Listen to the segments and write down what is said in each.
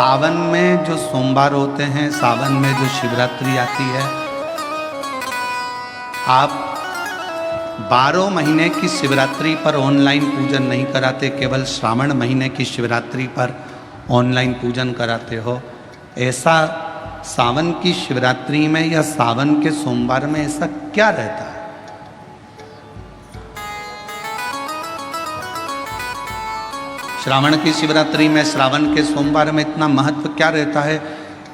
सावन में जो सोमवार होते हैं, सावन में जो शिवरात्रि आती है, आप 12 महीने की शिवरात्रि पर ऑनलाइन पूजन नहीं कराते, केवल श्रावण महीने की शिवरात्रि पर ऑनलाइन पूजन कराते हो। ऐसा सावन की शिवरात्रि में या सावन के सोमवार में ऐसा क्या रहता है? श्रावण की शिवरात्रि में, श्रावण के सोमवार में इतना महत्व क्या रहता है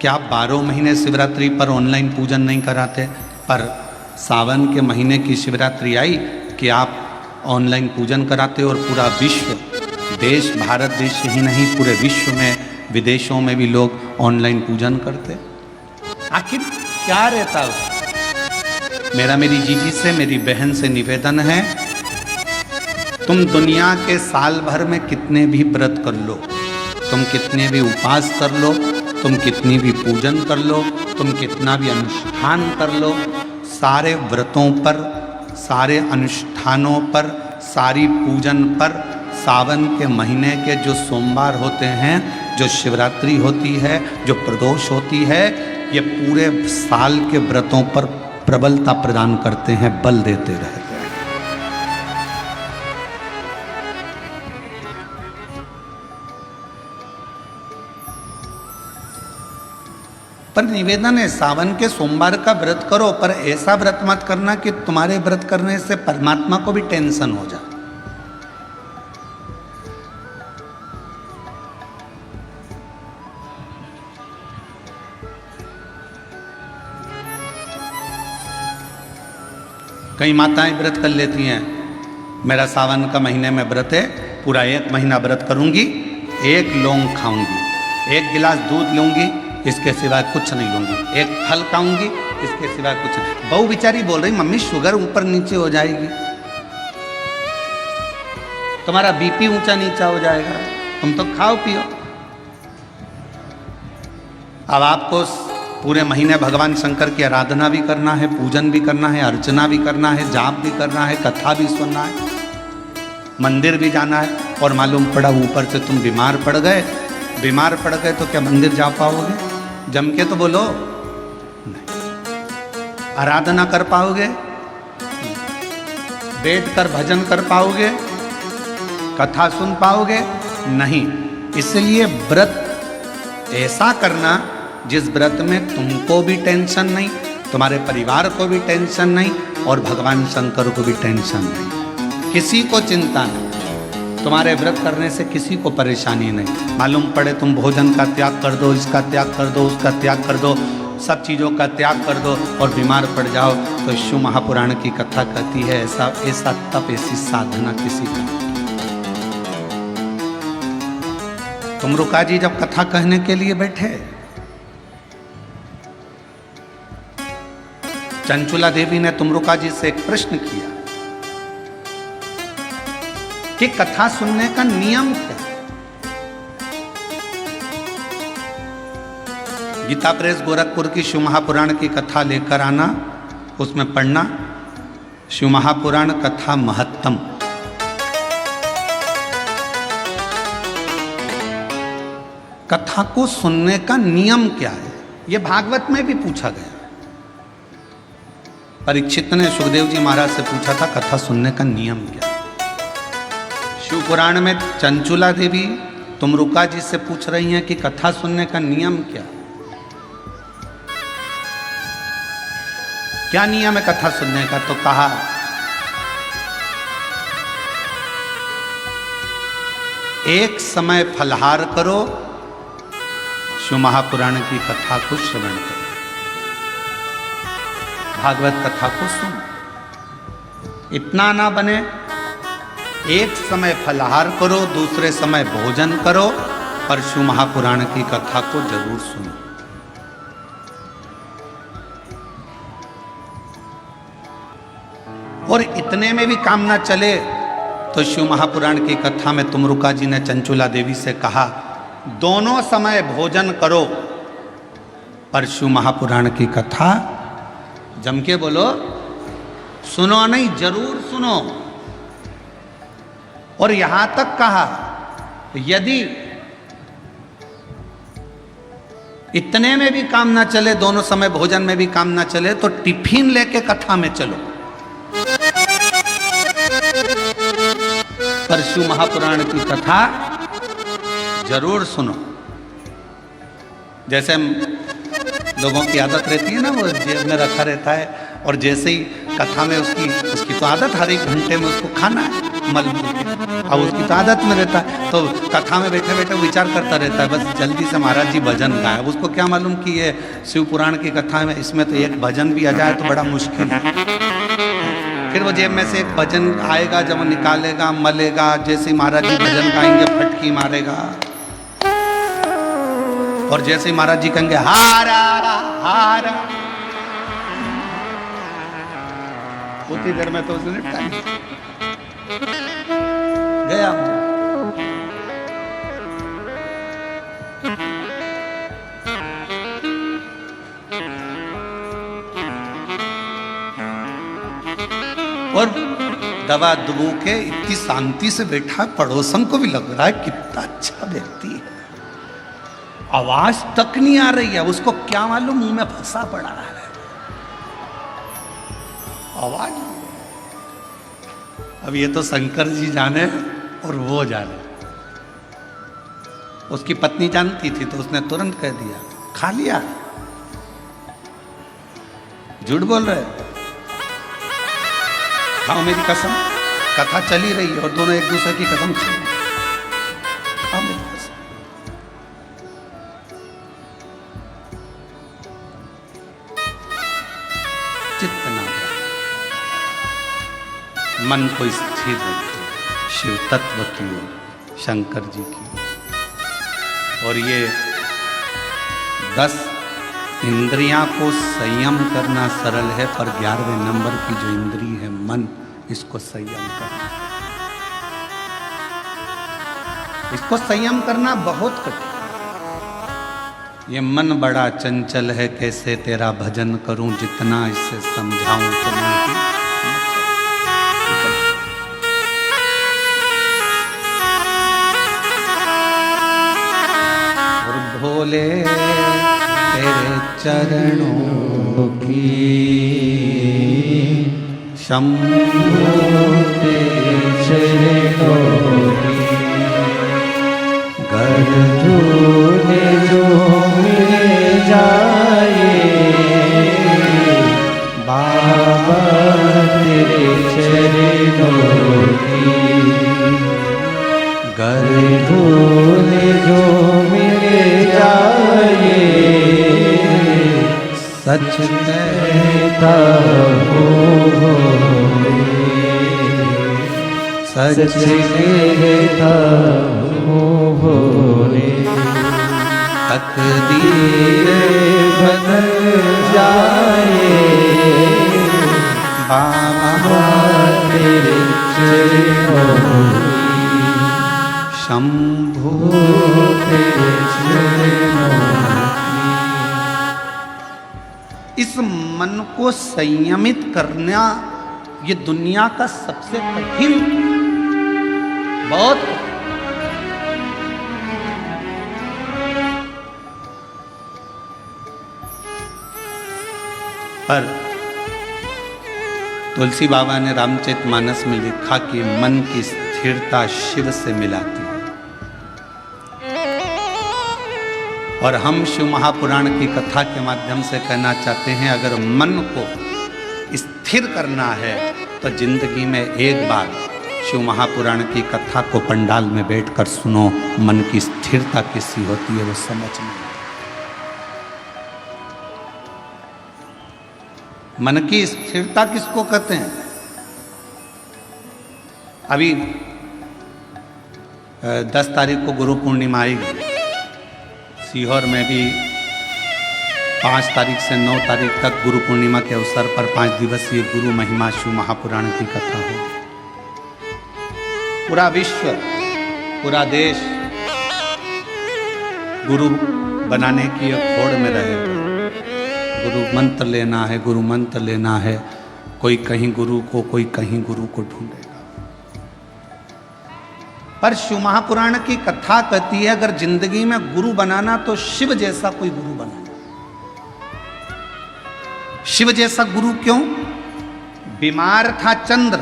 कि आप 12 महीने शिवरात्रि पर ऑनलाइन पूजन नहीं कराते, पर सावन के महीने की शिवरात्रि आई कि आप ऑनलाइन पूजन कराते हो और पूरा विश्व, देश, भारत देश ही नहीं पूरे विश्व में, विदेशों में भी लोग ऑनलाइन पूजन करते। आखिर क्या रहता है? मेरा मेरी जीजी से, मेरी बहन से निवेदन है, तुम दुनिया के साल भर में कितने भी व्रत कर लो, तुम कितने भी उपवास कर लो, तुम कितनी भी पूजन कर लो, तुम कितना भी अनुष्ठान कर लो, सारे व्रतों पर, सारे अनुष्ठानों पर, सारी पूजन पर, सावन के महीने के जो सोमवार होते हैं, जो शिवरात्रि होती है, जो प्रदोष होती है, ये पूरे साल के व्रतों पर प्रबलता प्रदान करते हैं, बल देते रहते हैं। पर निवेदन है, सावन के सोमवार का व्रत करो, पर ऐसा व्रत मत करना कि तुम्हारे व्रत करने से परमात्मा को भी टेंशन हो जाए। कई माताएं व्रत कर लेती हैं, मेरा सावन का महीने में व्रत है, पूरा 1 महीना व्रत करूंगी, 1 लौंग खाऊंगी, 1 गिलास दूध लूंगी, इसके सिवाय कुछ नहीं लूंगी, 1 फल खाऊंगी, इसके सिवाय कुछ नहीं। बहू बेचारी बोल रही, मम्मी शुगर ऊपर नीचे हो जाएगी, तुम्हारा बीपी ऊंचा नीचा हो जाएगा, तुम तो खाओ पियो। अब आपको पूरे महीने भगवान शंकर की आराधना भी करना है, पूजन भी करना है, अर्चना भी करना है, जाप भी करना है, कथा भी सुनना है, मंदिर भी जाना है, और मालूम पड़ा ऊपर से तुम बीमार पड़ गए। बीमार पड़ गए तो क्या मंदिर जा पाओगे? जम के तो बोलो, नहीं। आराधना कर पाओगे? बैठ कर भजन कर पाओगे? कथा सुन पाओगे? नहीं। इसलिए व्रत ऐसा करना जिस व्रत में तुमको भी टेंशन नहीं, तुम्हारे परिवार को भी टेंशन नहीं, और भगवान शंकर को भी टेंशन नहीं, किसी को चिंता नहीं, तुम्हारे व्रत करने से किसी को परेशानी नहीं। मालूम पड़े तुम भोजन का त्याग कर दो, इसका त्याग कर दो, उसका त्याग कर दो, सब चीज़ों का त्याग कर दो और बीमार पड़ जाओ, तो शिव महापुराण की कथा कहती है ऐसा ऐसा तप, ऐसी साधना किसी का। तुमरुका जी जब कथा कहने के लिए बैठे, चंचुला देवी ने तुमरुका जी से एक प्रश्न किया कि कथा सुनने का नियम क्या? गीता प्रेस गोरखपुर की शिव महापुराण की कथा लेकर आना, उसमें पढ़ना शिव महापुराण कथा महत्तम। कथा को सुनने का नियम क्या है, यह भागवत में भी पूछा गया। परीक्षित ने सुखदेव जी महाराज से पूछा था कथा सुनने का नियम क्या है। शिव पुराण में चंचुला देवी तुमरुका जी से पूछ रही हैं कि कथा सुनने का नियम क्या? क्या नियम है कथा सुनने का? तो कहा एक समय फलहार करो, शिव महापुराण की कथा को श्रवण करो, भागवत कथा को सुनो। इतना ना बने, एक समय फलहार करो, दूसरे समय भोजन करो, पर शिव महापुराण की कथा को जरूर सुनो। और इतने में भी काम ना चले तो शिव महापुराण की कथा में तुमरुका जी ने चंचुला देवी से कहा दोनों समय भोजन करो, पर शिव महापुराण की कथा जम के बोलो, सुनो नहीं, जरूर सुनो। और यहां तक कहा यदि इतने में भी काम ना चले, दोनों समय भोजन में भी काम ना चले, तो टिफिन लेके कथा में चलो। पर शिव महापुराण की कथा जरूर सुनो। जैसे लोगों की आदत रहती है ना, वो जेब में रखा रहता है, और जैसे ही कथा में उसकी तो आदत हर एक घंटे में उसको खाना है मल मूल के, अब उसकी तो आदत में रहता है, तो कथा में बैठे बैठे विचार करता रहता है, बस जल्दी से महाराज जी भजन गाए। अब उसको क्या मालूम कि ये शिव पुराण की कथा में, इसमें तो एक भजन भी आ जाए तो बड़ा मुश्किल है। फिर वो जेब में से एक भजन आएगा, जब वो निकालेगा, मलेगा, जैसे ही महाराज जी भजन गाएंगे फटकी मारेगा, और जैसे ही महाराज जी कहेंगे हारा हारा, उतनी देर में तो उसने निपटा गया। और दवा दुबू के इतनी शांति से बैठा, पड़ोसन को भी लग रहा है कितना अच्छा व्यक्ति है, आवाज तक नहीं आ रही है, उसको क्या मालूम मुंह में फंसा पड़ा है आवाज। अब ये तो शंकर जी जाने और वो जाने। उसकी पत्नी जानती थी तो उसने तुरंत कह दिया, खा लिया, झूठ बोल रहे, खाओ मेरी कसम, कथा चली रही है और दोनों एक दूसरे की कसम खा रहे, खाओ मेरी कसम। चित्त ना मन को स्थिर रखे शिव तत्व की ओर, शंकर जी की ओर। और ये 10 इंद्रियां को संयम करना सरल है, पर 11वें नंबर की जो इंद्री है मन, इसको संयम करना, इसको संयम करना बहुत कठिन। ये मन बड़ा चंचल है, कैसे तेरा भजन करूं, जितना इसे समझाऊं उतना ही। भोले तेरे चरणों की शंभो तेरे चरणों की, घर झूले जो मिल जाए बाबा तेरे चरणों की, घर झूले जो सच कहता हूँ, सच कहता हूँ भोले, तकदीर बदल जाए बाबा तेरे चरणों की, शंभो तेरे चरणों। इस मन को संयमित करना ये दुनिया का सबसे कठिन, बहुत पर तुलसी बाबा ने रामचरितमानस में लिखा कि मन की स्थिरता शिव से मिलाती है। और हम शिव महापुराण की कथा के माध्यम से कहना चाहते हैं, अगर मन को स्थिर करना है तो जिंदगी में एक बार शिव महापुराण की कथा को पंडाल में बैठकर सुनो, मन की स्थिरता कैसी होती है वो समझ में। मन की स्थिरता किसको कहते हैं? अभी 10 तारीख को गुरु पूर्णिमा आएगी, सीहोर में भी 5 तारीख से 9 तारीख तक गुरु पूर्णिमा के अवसर पर 5 दिवसीय गुरु महिमा शिव महापुराण की कथा हो। पूरा विश्व, पूरा देश गुरु बनाने की एक होड़ में रहेगा। गुरु मंत्र लेना है, गुरु मंत्र लेना है, कोई कहीं गुरु को, कोई कहीं गुरु को ढूंढेगा। पर शिव महापुराण की कथा कहती है अगर जिंदगी में गुरु बनाना तो शिव जैसा कोई गुरु बनाना। शिव जैसा गुरु क्यों? बीमार था चंद्र,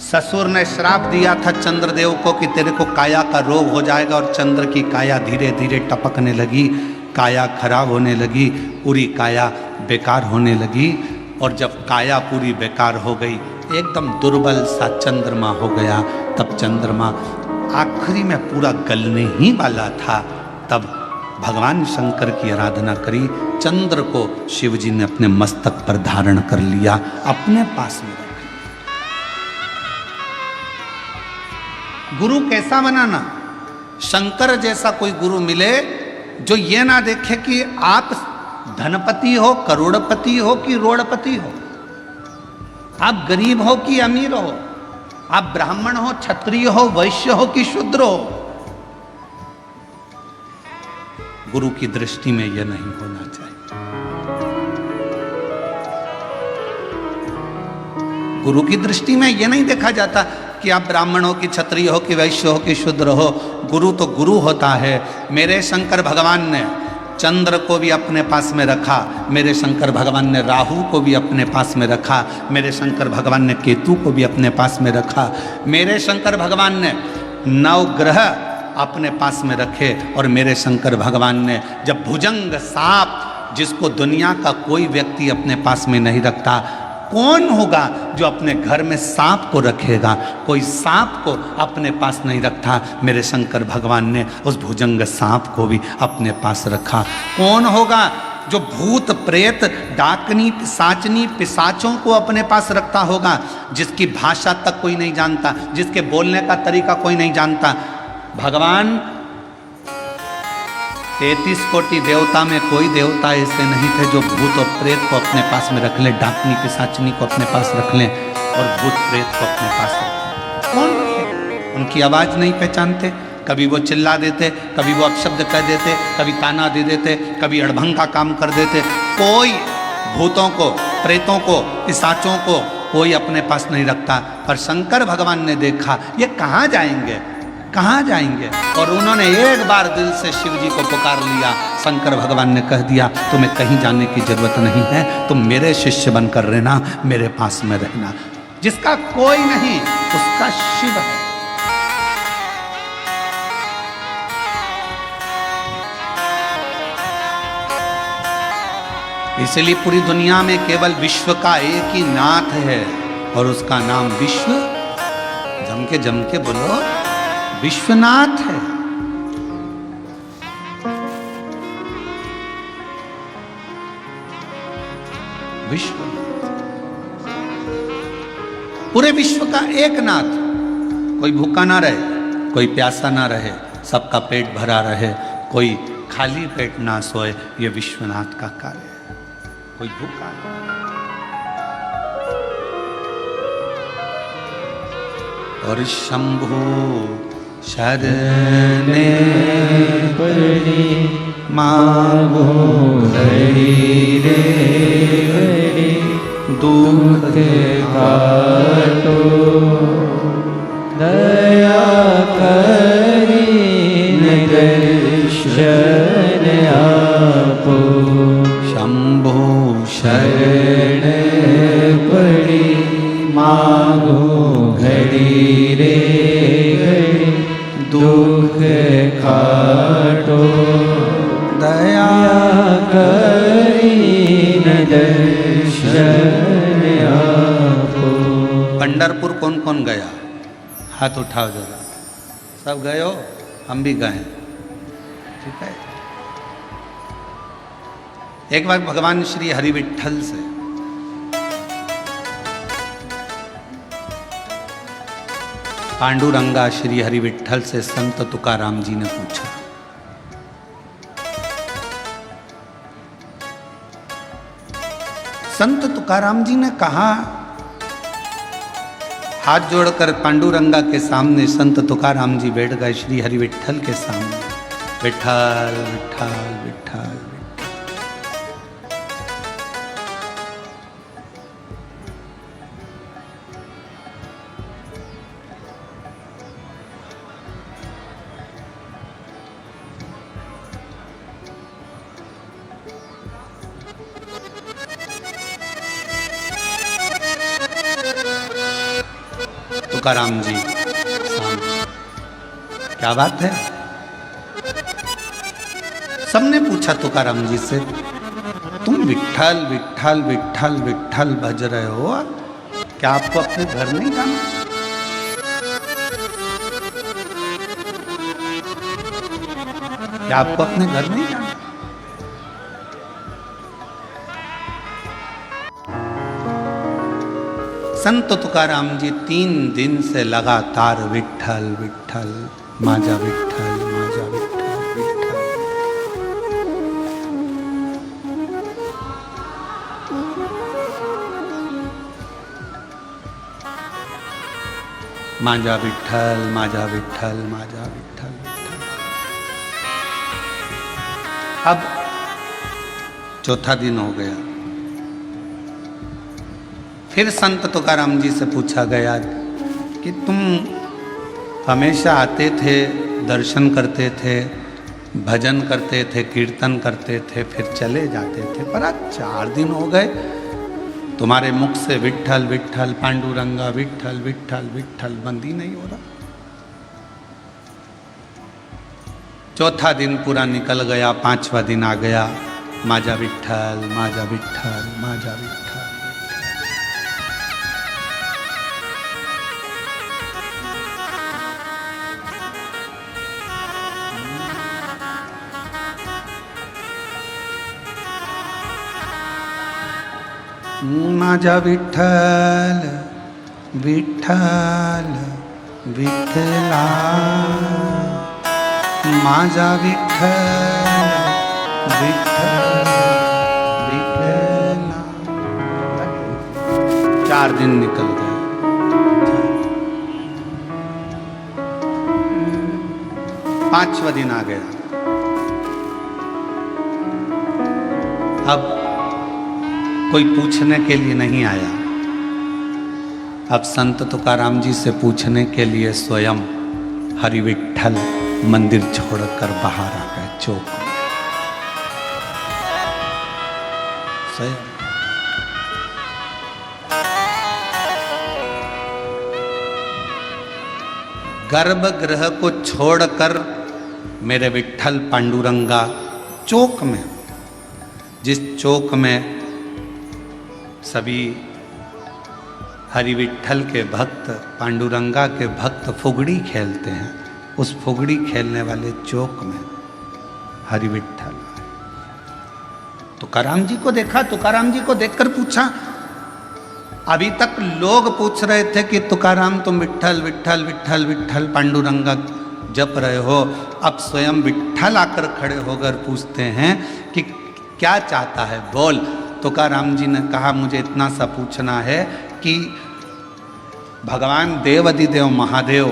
ससुर ने श्राप दिया था चंद्रदेव को कि तेरे को काया का रोग हो जाएगा, और चंद्र की काया धीरे धीरे टपकने लगी, काया खराब होने लगी, पूरी काया बेकार होने लगी। और जब काया पूरी बेकार हो गई, एकदम दुर्बल सा चंद्रमा हो गया, तब चंद्रमा आखिरी में पूरा गलने ही वाला था, तब भगवान शंकर की आराधना करी, चंद्र को शिवजी ने अपने मस्तक पर धारण कर लिया, अपने पास में रख लिया। गुरु कैसा बनाना? शंकर जैसा कोई गुरु मिले जो ये ना देखे कि आप धनपति हो, करोड़पति हो कि रोड़पति हो, आप गरीब हो कि अमीर हो, आप ब्राह्मण हो, क्षत्रिय हो, वैश्य हो कि शूद्र हो। गुरु की दृष्टि में यह नहीं होना चाहिए। गुरु की दृष्टि में यह नहीं देखा जाता कि आप ब्राह्मण हो कि क्षत्रिय हो कि वैश्य हो कि शूद्र हो। गुरु तो गुरु होता है। मेरे शंकर भगवान ने चंद्र को भी अपने पास में रखा, मेरे शंकर भगवान ने राहु को भी अपने पास में रखा, मेरे शंकर भगवान ने केतु को भी अपने पास में रखा, मेरे शंकर भगवान ने 9 ग्रह अपने पास में रखे, और मेरे शंकर भगवान ने जब भुजंग सांप, जिसको दुनिया का कोई व्यक्ति अपने पास में नहीं रखता, कौन होगा जो अपने घर में सांप को रखेगा? कोई सांप को अपने पास नहीं रखता, मेरे शंकर भगवान ने उस भुजंग सांप को भी अपने पास रखा। कौन होगा जो भूत प्रेत डाकनी पिशाचनी पिशाचों को अपने पास रखता होगा, जिसकी भाषा तक कोई नहीं जानता, जिसके बोलने का तरीका कोई नहीं जानता? भगवान 33 कोटि देवता में कोई देवता ऐसे नहीं थे जो भूत और प्रेत को अपने पास में रख ले, डाकनी पिशाचनी को अपने पास रख लें और भूत प्रेत को अपने पास रख लें। कौन? उनकी आवाज़ नहीं पहचानते, कभी वो चिल्ला देते, कभी वो अपशब्द कह देते, कभी ताना दे देते, कभी अड़भंग का काम कर देते। कोई भूतों को, प्रेतों को, पिशाचों को कोई अपने पास नहीं रखता। पर शंकर भगवान ने देखा ये कहाँ जाएंगे, कहाँ जाएंगे, और उन्होंने एक बार दिल से शिव जी को पुकार लिया। शंकर भगवान ने कह दिया तुम्हें कहीं जाने की जरूरत नहीं है, तुम मेरे शिष्य बनकर रहना, मेरे पास में रहना। जिसका कोई नहीं उसका शिव है। इसलिए पूरी दुनिया में केवल विश्व का एक ही नाथ है, और उसका नाम विश्व, जम के बोलो, विश्वनाथ है। विश्वनाथ, पूरे विश्व का एक नाथ। कोई भूखा ना रहे, कोई प्यासा ना रहे, सबका पेट भरा रहे, कोई खाली पेट ना सोए, ये विश्वनाथ का कार्य है। कोई भूखा नहीं। और शंभु शरणे पड़ी मांगो हरि रे हरि, दुख काटो दया करी दर्शन आपो। शंभो शरण पड़ी मांगो घड़ी रे घड़ी, दुख काटो दया करी दर्शन आपो। पंढरपुर कौन कौन गया? हाथ उठाओ जरा। सब गए हो? हम भी गए। ठीक है। एक बार भगवान श्री हरि विठ्ठल से पांडुरंगा श्री हरि विठ्ठल से संत तुकाराम जी ने पूछा, संत तुकाराम जी ने कहा, हाथ जोड़कर पांडुरंगा के सामने संत तुकाराम जी बैठ गए श्री हरि विठ्ठल के सामने। विठ्ठल विठ्ठल विठ्ठल। तुकाराम जी सामने। क्या बात है? सबने पूछा तुकाराम जी से, तुम विट्ठल विट्ठल विट्ठल विट्ठल भज रहे हो, क्या आपको अपने घर नहीं जाना? क्या आपको अपने घर नहीं जाना? संत तुकाराम जी 3 दिन से लगातार विट्ठल विट्ठल माजा विट्ठल माजा विट्ठल विट्ठल। माजा विट्ठल माजा विट्ठल माजा विट्ठल विट्ठल। अब चौथा दिन हो गया। फिर संत तुकाराम जी से पूछा गया कि तुम हमेशा आते थे, दर्शन करते थे, भजन करते थे, कीर्तन करते थे, फिर चले जाते थे, पर आज 4 दिन हो गए तुम्हारे मुख से विट्ठल विट्ठल पांडुरंगा विट्ठल विट्ठल विट्ठल बंद ही नहीं हो रहा। चौथा दिन पूरा निकल गया, 5वां दिन आ गया, माजा विट्ठल माजा विट्ठल माजा विट्ठल। माजा विट्ठल विट्ठल विठ्ठला, माजा विट्ठल विट्ठल विठ्ठला। 4 दिन निकल गए। 5वां दिन आ गया। अब कोई पूछने के लिए नहीं आया। अब संत तुकाराम जी से पूछने के लिए स्वयं हरि विट्ठल मंदिर छोड़कर बाहर आ गए चौक में। स्वयं गर्भगृह को छोड़कर मेरे विट्ठल पांडुरंगा चौक में, जिस चौक में सभी हरि विट्ठल के भक्त, पांडुरंगा के भक्त फुगड़ी खेलते हैं, उस फुगड़ी खेलने वाले चौक में हरि विट्ठल आए। तुकाराम जी को देखा, तुकाराम जी को देखकर पूछा। अभी तक लोग पूछ रहे थे कि तुकाराम तुम विट्ठल विट्ठल विट्ठल विट्ठल पांडुरंगा जप रहे हो, अब स्वयं विट्ठल आकर खड़े होकर पूछते हैं कि क्या चाहता है, बोल। तुकाराम जी ने कहा, मुझे इतना सा पूछना है कि भगवान देवाधिदेव महादेव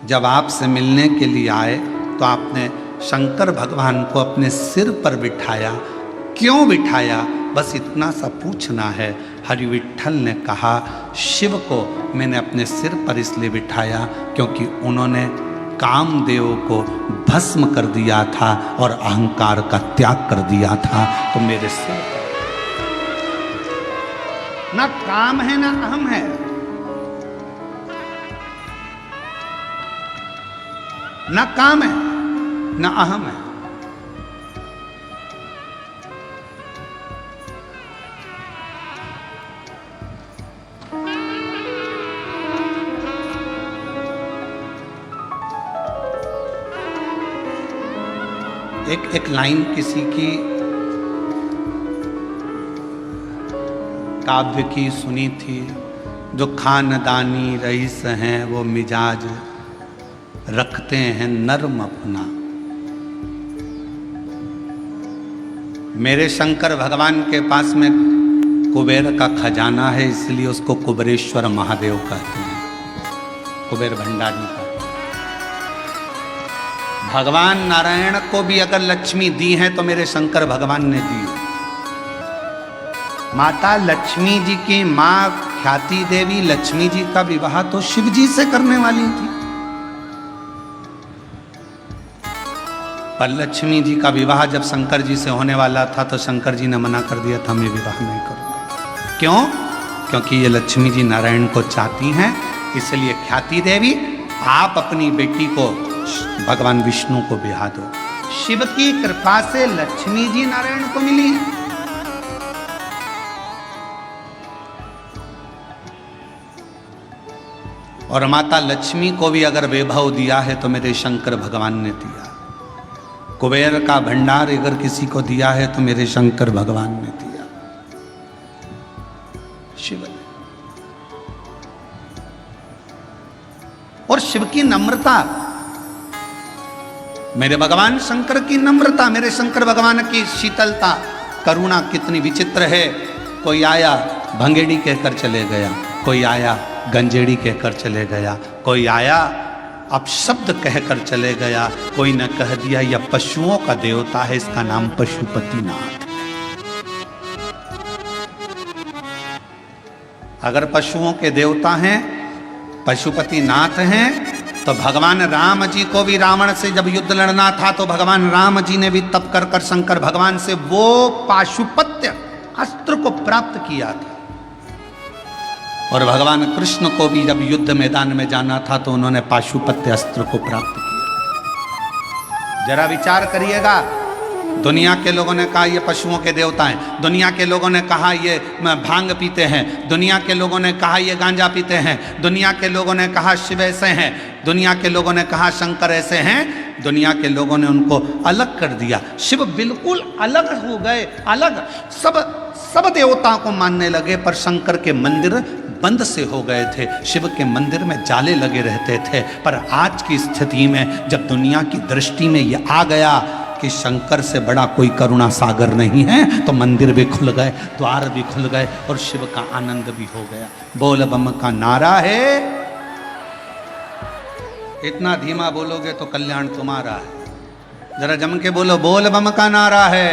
जब आपसे मिलने के लिए आए तो आपने शंकर भगवान को अपने सिर पर बिठाया, क्यों बिठाया, बस इतना सा पूछना है। हरि विट्ठल ने कहा, शिव को मैंने अपने सिर पर इसलिए बिठाया क्योंकि उन्होंने कामदेव को भस्म कर दिया था और अहंकार का त्याग कर दिया था, तो मेरे सिर पर ना काम है ना अहम है, ना काम है ना अहम है। एक लाइन किसी की काव्य की सुनी थी, जो खानदानी रईस हैं वो मिजाज रखते हैं नर्म अपना। मेरे शंकर भगवान के पास में कुबेर का खजाना है, इसलिए उसको कुबेरेश्वर महादेव कहते हैं, कुबेर भंडारी का। भगवान नारायण को भी अगर लक्ष्मी दी है तो मेरे शंकर भगवान ने दी। माता लक्ष्मी जी की मां ख्याति देवी लक्ष्मी जी का विवाह तो शिव जी से करने वाली थी, पर लक्ष्मी जी का विवाह जब शंकर जी से होने वाला था तो शंकर जी ने मना कर दिया था, मैं विवाह नहीं करूंगा। क्यों? क्योंकि ये लक्ष्मी जी नारायण को चाहती हैं, इसलिए ख्याति देवी आप अपनी बेटी को भगवान विष्णु को ब्याह दो। शिव की कृपा से लक्ष्मी जी नारायण को मिली है। और माता लक्ष्मी को भी अगर वैभव दिया है तो मेरे शंकर भगवान ने दिया। कुबेर का भंडार अगर किसी को दिया है तो मेरे शंकर भगवान ने दिया, शिव ने। और शिव की नम्रता, मेरे भगवान शंकर की नम्रता, मेरे शंकर भगवान की शीतलता, करुणा कितनी विचित्र है। कोई आया भंगेड़ी कहकर चले गया, कोई आया गंजेड़ी कहकर चले गया, कोई आया अपशब्द कहकर चले गया, कोई न कह दिया यह पशुओं का देवता है, इसका नाम पशुपतिनाथ। अगर पशुओं के देवता हैं, पशुपतिनाथ हैं, तो भगवान राम जी को भी रावण से जब युद्ध लड़ना था तो भगवान राम जी ने भी तप कर कर शंकर भगवान से वो पाशुपत्य अस्त्र को प्राप्त किया था। और भगवान कृष्ण को भी जब युद्ध मैदान में जाना था तो उन्होंने पाशुपत्य अस्त्र को प्राप्त किया। जरा विचार करिएगा, दुनिया के लोगों ने कहा ये पशुओं के देवता हैं, दुनिया के लोगों ने कहा ये भांग पीते हैं, दुनिया के लोगों ने कहा ये गांजा पीते हैं, दुनिया के लोगों ने कहा शिव ऐसे हैं, दुनिया के लोगों ने कहा शंकर ऐसे हैं। दुनिया के लोगों ने उनको अलग कर दिया। शिव बिल्कुल अलग हो गए, अलग सब देवताओं को मानने लगे, पर शंकर के मंदिर बंद से हो गए थे, शिव के मंदिर में जाले लगे रहते थे। पर आज की स्थिति में जब दुनिया की दृष्टि में यह आ गया कि शंकर से बड़ा कोई करुणा सागर नहीं है, तो मंदिर भी खुल गए, द्वार भी खुल गए और शिव का आनंद भी हो गया। बोल बम का नारा है, इतना धीमा बोलोगे तो कल्याण तुम्हारा है। जरा जम के बोलो, बोल बम का नारा है,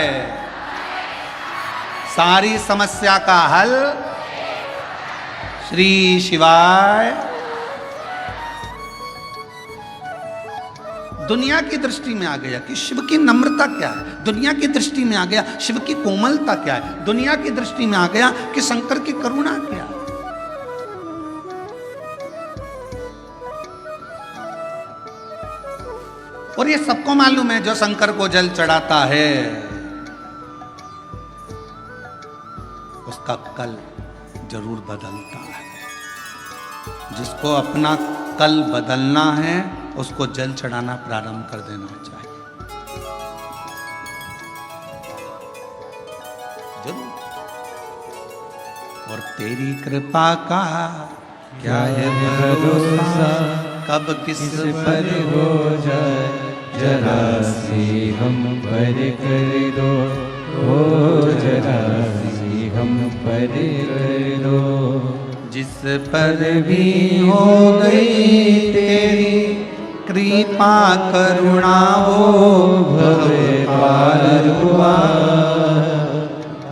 सारी समस्या का हल श्री शिवाय। दुनिया की दृष्टि में आ गया कि शिव की नम्रता क्या है, दुनिया की दृष्टि में आ गया शिव की कोमलता क्या है, दुनिया की दृष्टि में आ गया कि शंकर की करुणा क्या है। और ये सबको मालूम है, जो शंकर को जल चढ़ाता है उसका कल जरूर बदलता है। जिसको अपना कल बदलना है उसको जल चढ़ाना प्रारंभ कर देना चाहिए, जरूर। और तेरी कृपा का क्या है भरोसा, कब किस पर हो जाए, जरा सी हम पर कर दो, हो जरा सी हम पर कर दो। जिस पर भी हो गई तेरी कृपा करुणा, वो भव पार हुआ,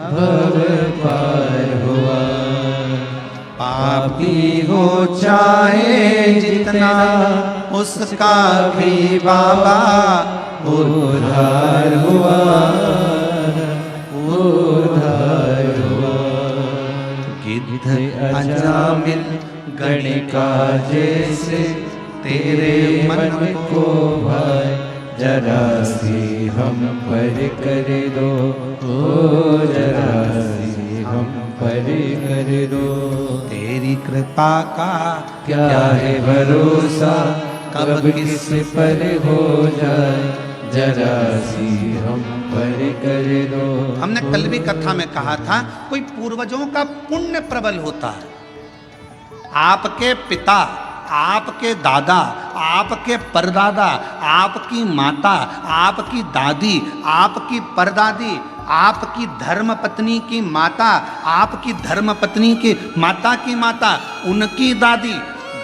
भव पार हुआ। पापी हो चाहे जितना उसका भी बाबा उद्धार हुआ, उद्धार हुआ। गिद्ध अजामिल गणिका जैसे तेरे मन को भाए, जरा सी हम पर कर दो, ओ जरा सी हम पर कर दो। तेरी कृपा का क्या है भरोसा, कब किस पर हो जाए, जरा सी हम पर कर दो। हमने कल भी कथा में कहा था, कोई पूर्वजों का पुण्य प्रबल होता है। आपके पिता, आपके दादा, आपके परदादा, आपकी माता, आपकी दादी, आपकी परदादी, आपकी धर्मपत्नी की माता, आपकी धर्मपत्नी की माता की माता, उनकी दादी,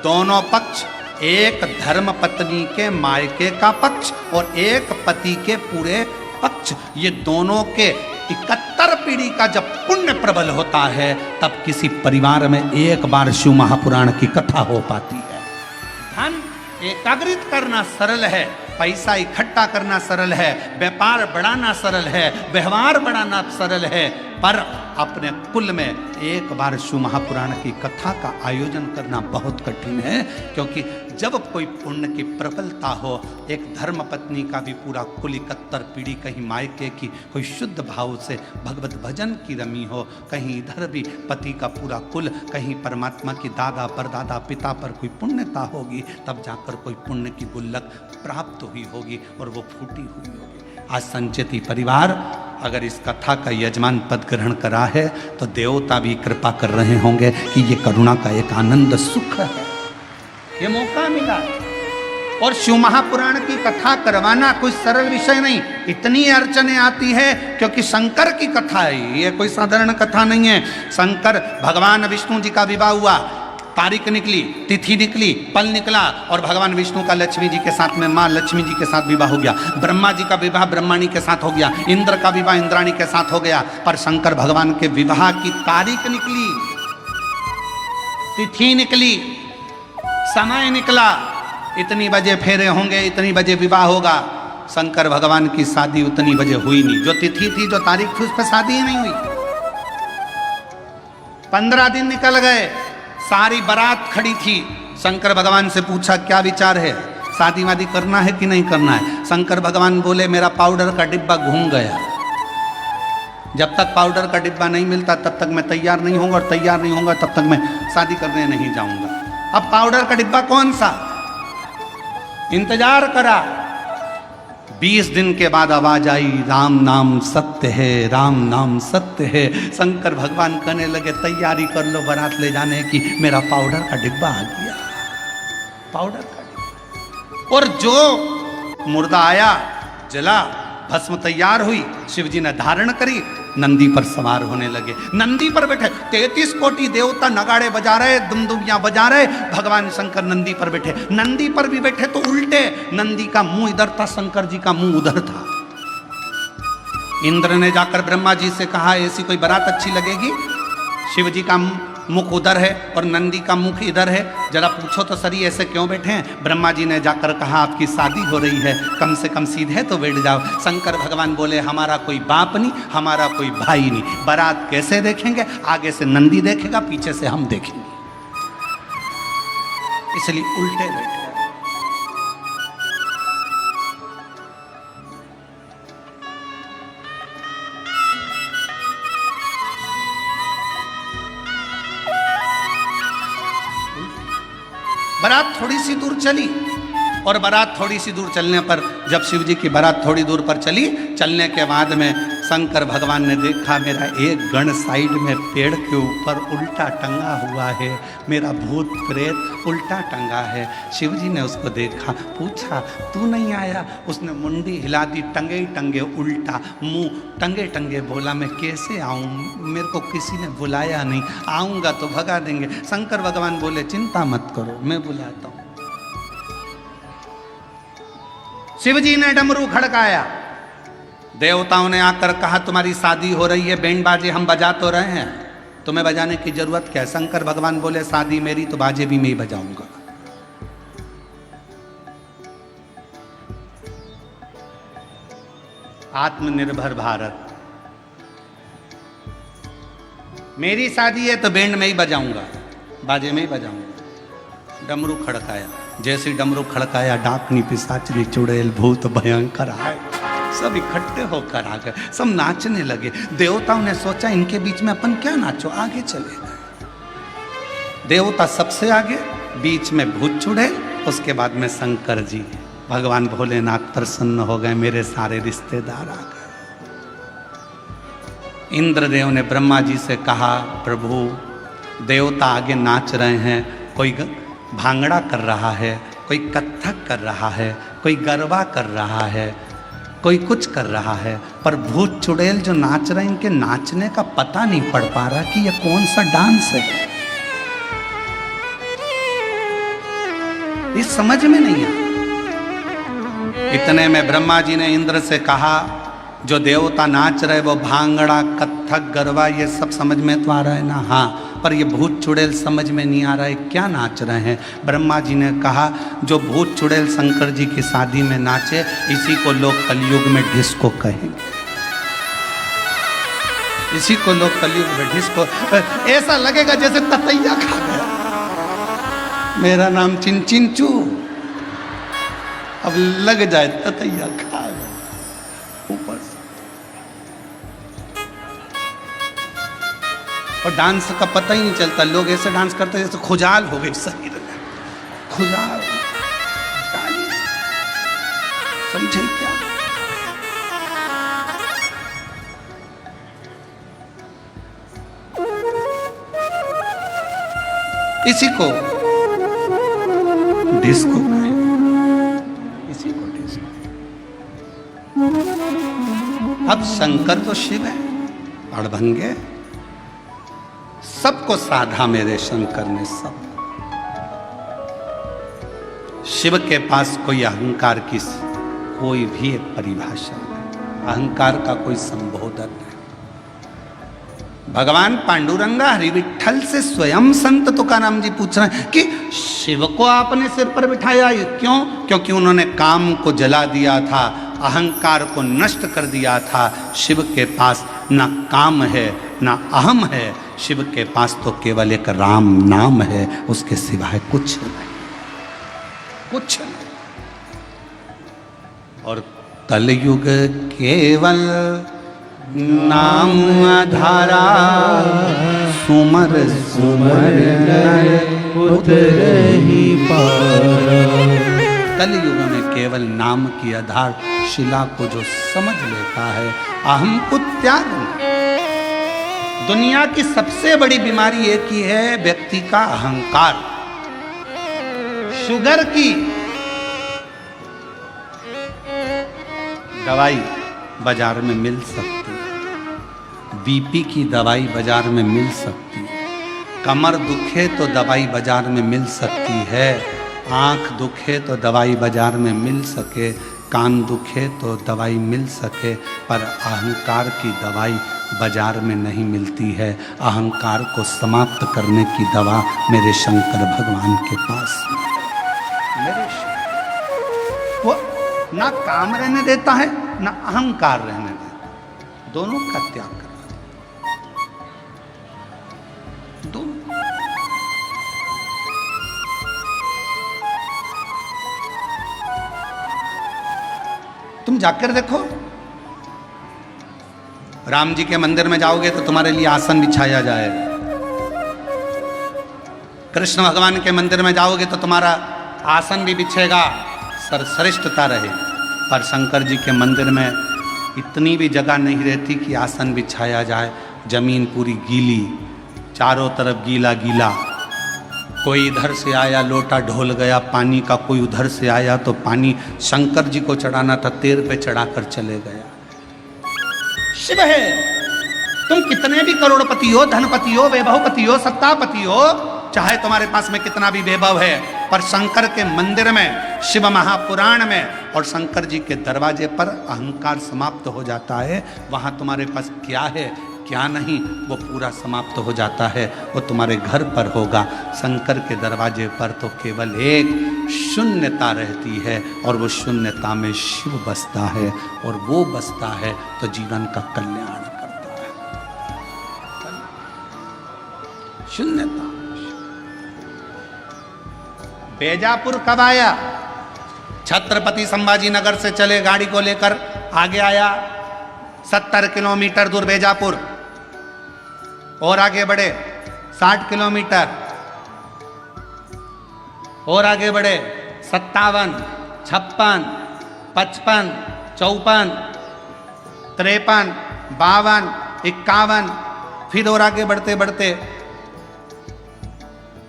दोनों पक्ष, एक धर्मपत्नी के मायके का पक्ष और एक पति के पूरे पक्ष, ये दोनों के 71 पीढ़ी का जब पुण्य प्रबल होता है, तब किसी परिवार में एक बार शिव महापुराण की कथा हो पाती है। धन एकाग्रित करना सरल है, पैसा इकट्ठा करना सरल है, व्यापार बढ़ाना सरल है, व्यवहार बढ़ाना सरल है, पर अपने कुल में एक बार शिव महापुराण की कथा का आयोजन करना बहुत कठिन है, क्योंकि जब कोई पुण्य की प्रबलता हो, एक धर्म पत्नी का भी पूरा कुल 71 पीढ़ी, कहीं मायके की कोई शुद्ध भाव से भगवत भजन की रमी हो, कहीं इधर भी पति का पूरा कुल, कहीं परमात्मा की दादा परदादा पिता पर कोई पुण्यता होगी, तब जाकर कोई पुण्य की गुल्लक प्राप्त हुई होगी और वो फूटी हुई होगी। आज संचेती परिवार अगर इस कथा का यजमान पद ग्रहण करा है तो देवता भी कृपा कर रहे होंगे कि ये करुणा का एक आनंद सुख है, ये मौका मिला। और शिव महापुराण की कथा करवाना कोई सरल विषय नहीं, इतनी अड़चने आती है क्योंकि शंकर की कथा है, ये कोई साधारण कथा नहीं है। शंकर भगवान विष्णु जी का विवाह हुआ, तारीख निकली, तिथि निकली, पल निकला और भगवान विष्णु का लक्ष्मी जी के साथ में माँ लक्ष्मी जी के साथ विवाह हो गया। ब्रह्मा जी का विवाह ब्रह्माणी के साथ हो गया, इंद्र का विवाह इंद्राणी के साथ हो गया। पर शंकर भगवान के विवाह की तारीख निकली, तिथि निकली, समय निकला, इतनी बजे फेरे होंगे, इतनी बजे विवाह होगा। शंकर भगवान की शादी उतनी बजे हुई नहीं, जो तिथि थी जो तारीख थी उस पर शादी ही नहीं हुई। 15 दिन निकल गए, सारी बारात खड़ी थी। शंकर भगवान से पूछा क्या विचार है, शादी वादी करना है कि नहीं करना है। शंकर भगवान बोले मेरा पाउडर का डिब्बा घूम गया, जब तक पाउडर का डिब्बा नहीं मिलता तब तक मैं तैयार नहीं होऊंगा, और तैयार नहीं होऊंगा तब तक मैं शादी करने नहीं जाऊंगा। अब पाउडर का डिब्बा कौन सा, इंतजार करा। 20 दिन के बाद आवाज आई राम नाम सत्य है, राम नाम सत्य है। शंकर भगवान कहने लगे तैयारी कर लो बारात ले जाने की, मेरा पाउडर का डिब्बा आ गया, पाउडर का डिब्बा। और जो मुर्दा आया जला, भस्म तैयार हुई, शिव जी ने धारण करी, नंदी पर सवार होने लगे। नंदी पर बैठे 33 कोटि देवता नगाड़े बजा रहे, दुमदुमियां बजा रहे, भगवान शंकर नंदी पर बैठे। नंदी पर भी बैठे तो उल्टे, नंदी का मुंह इधर था, शंकर जी का मुंह उधर था। इंद्र ने जाकर ब्रह्मा जी से कहा ऐसी कोई बारात अच्छी लगेगी, शिव जी का मुख उधर है और नंदी का मुख इधर है, जरा पूछो तो सही ऐसे क्यों बैठे हैं। ब्रह्मा जी ने जाकर कहा आपकी शादी हो रही है, कम से कम सीधे तो बैठ जाओ। शंकर भगवान बोले हमारा कोई बाप नहीं, हमारा कोई भाई नहीं, बारात कैसे देखेंगे, आगे से नंदी देखेगा, पीछे से हम देखेंगे, इसलिए उल्टे बैठे। बारात थोड़ी सी दूर चली, और बारात थोड़ी सी दूर चलने पर जब शिव जी की बारात थोड़ी दूर पर चली, चलने के बाद में शंकर भगवान ने देखा मेरा एक गण साइड में पेड़ के ऊपर उल्टा टंगा हुआ है, मेरा भूत प्रेत उल्टा टंगा है। शिव जी ने उसको देखा, पूछा तू नहीं आया, उसने मुंडी हिला दी, टंगे ही टंगे उल्टा, मुंह टंगे टंगे बोला मैं कैसे आऊँ, मेरे को किसी ने बुलाया नहीं, आऊँगा तो भगा देंगे। शंकर भगवान बोले चिंता मत करो, मैं बुलाता हूँ। शिव जी ने डमरू खड़काया, देवताओं ने आकर कहा तुम्हारी शादी हो रही है, बैंड बाजे हम बजा तो रहे हैं, तुम्हें बजाने की जरूरत क्या है। शंकर भगवान बोले शादी मेरी तो बाजे भी मैं ही बजाऊंगा। आत्मनिर्भर भारत, मेरी शादी है तो बैंड में ही बजाऊंगा, बाजे में ही बजाऊंगा। डमरू खड़काया, जैसे डमरू खड़काया डाकनी पिशाचनी चुड़ैल भूत भयंकर आए, सब इकट्ठे होकर आ गए, सब नाचने लगे। देवताओं ने सोचा इनके बीच में अपन क्या नाचो, आगे चले गए। देवता सबसे आगे, बीच में भूत चुड़ैल, उसके बाद में शंकर जी। भगवान भोलेनाथ प्रसन्न हो गए, मेरे सारे रिश्तेदार आ गए। इंद्रदेव ने ब्रह्मा जी से कहा प्रभु देवता आगे नाच रहे हैं, कोई भांगड़ा कर रहा है, कोई कत्थक कर रहा है, कोई गरबा कर रहा है, कोई कुछ कर रहा है, पर भूत चुड़ैल जो नाच रहे हैं इनके नाचने का पता नहीं पड़ पा रहा कि ये कौन सा डांस है, ये समझ में नहीं आया। इतने में ब्रह्मा जी ने इंद्र से कहा जो देवता नाच रहे वो भांगड़ा कत्थक गरबा ये सब समझ में तो आ रहा है ना, हाँ, पर ये भूत चुड़ैल समझ में नहीं आ रहा है क्या नाच रहे हैं। ब्रह्मा जी ने कहा जो भूत चुड़ैल शंकर जी की शादी में नाचे इसी को लोग कलयुग में डिस्को कहेंगे, इसी को लोग कलयुग में जिसको ऐसा लगेगा जैसे ततैया खा गया। मेरा नाम चिंचिंचू, अब लग जाए ततैया खा गया ऊपर से। और डांस का पता ही नहीं चलता, लोग ऐसे डांस करते जैसे खुजाल हो गई शरीर में, खुजाल, समझे क्या? इसी को डिस्को, इसी को डिस्को। अब शंकर तो शिव है, अड़भंगे सबको साधा मेरे शंकर ने सब। शिव के पास कोई अहंकार की कोई भी एक परिभाषा नहीं, अहंकार का कोई संबोधन नहीं। भगवान पांडुरंगा हरि विठल से स्वयं संत तुकाराम जी पूछ रहे हैं कि शिव को आपने सिर पर बिठाया, क्यों? क्योंकि उन्होंने काम को जला दिया था, अहंकार को नष्ट कर दिया था। शिव के पास ना काम है ना अहम है, शिव के पास तो केवल एक राम नाम है, उसके सिवाय कुछ नहीं, कुछ नहीं। और कलयुग केवल नाम आधारा, सुमर सुमर उतर ही पारा। कलयुग में केवल नाम की आधार शिला को जो समझ लेता है, अहम को त्याग। दुनिया की सबसे बड़ी बीमारी एक ही है, व्यक्ति का अहंकार। शुगर की दवाई बाजार में मिल सकती है, बीपी की दवाई बाजार में मिल सकती है, कमर दुखे तो दवाई बाजार में मिल सकती है, आंख दुखे तो दवाई बाजार में मिल सके, कान दुखे तो दवाई मिल सके, पर अहंकार की दवाई बाजार में नहीं मिलती है। अहंकार को समाप्त करने की दवा मेरे शंकर भगवान के पास है। मेरे वो ना काम रहने देता है ना अहंकार रहने देता है, दोनों का त्याग कर दोनों। तुम जाकर देखो, राम जी के मंदिर में जाओगे तो तुम्हारे लिए आसन बिछाया जाएगा, कृष्ण भगवान के मंदिर में जाओगे तो तुम्हारा आसन भी बिछेगा, सरश्रेष्ठता रहे। पर शंकर जी के मंदिर में इतनी भी जगह नहीं रहती कि आसन बिछाया जाए, जमीन पूरी गीली, चारों तरफ गीला गीला। कोई इधर से आया लोटा ढोल गया पानी का, कोई उधर से आया तो पानी शंकर जी को चढ़ाना था, तेर पे चढ़ाकर चले गया। शिव है, तुम कितने भी करोड़पति हो, धनपति हो, वैभवपति हो, सत्तापति हो, चाहे तुम्हारे पास में कितना भी वैभव है, पर शंकर के मंदिर में, शिव महापुराण में और शंकर जी के दरवाजे पर अहंकार समाप्त हो जाता है। वहां तुम्हारे पास क्या है क्या नहीं वो पूरा समाप्त हो जाता है, वो तुम्हारे घर पर होगा। शंकर के दरवाजे पर तो केवल एक शून्यता रहती है, और वो शून्यता में शिव बसता है, और वो बसता है तो जीवन का कल्याण करता है। शून्यता। बेजापुर कब आया? छत्रपति संभाजी नगर से चले गाड़ी को लेकर, आगे आया 70 किलोमीटर दूर बेजापुर, और आगे बढ़े 60 किलोमीटर, और आगे बढ़े 57, 56, 55, 54, 53, 52, 51, फिर और आगे बढ़ते बढ़ते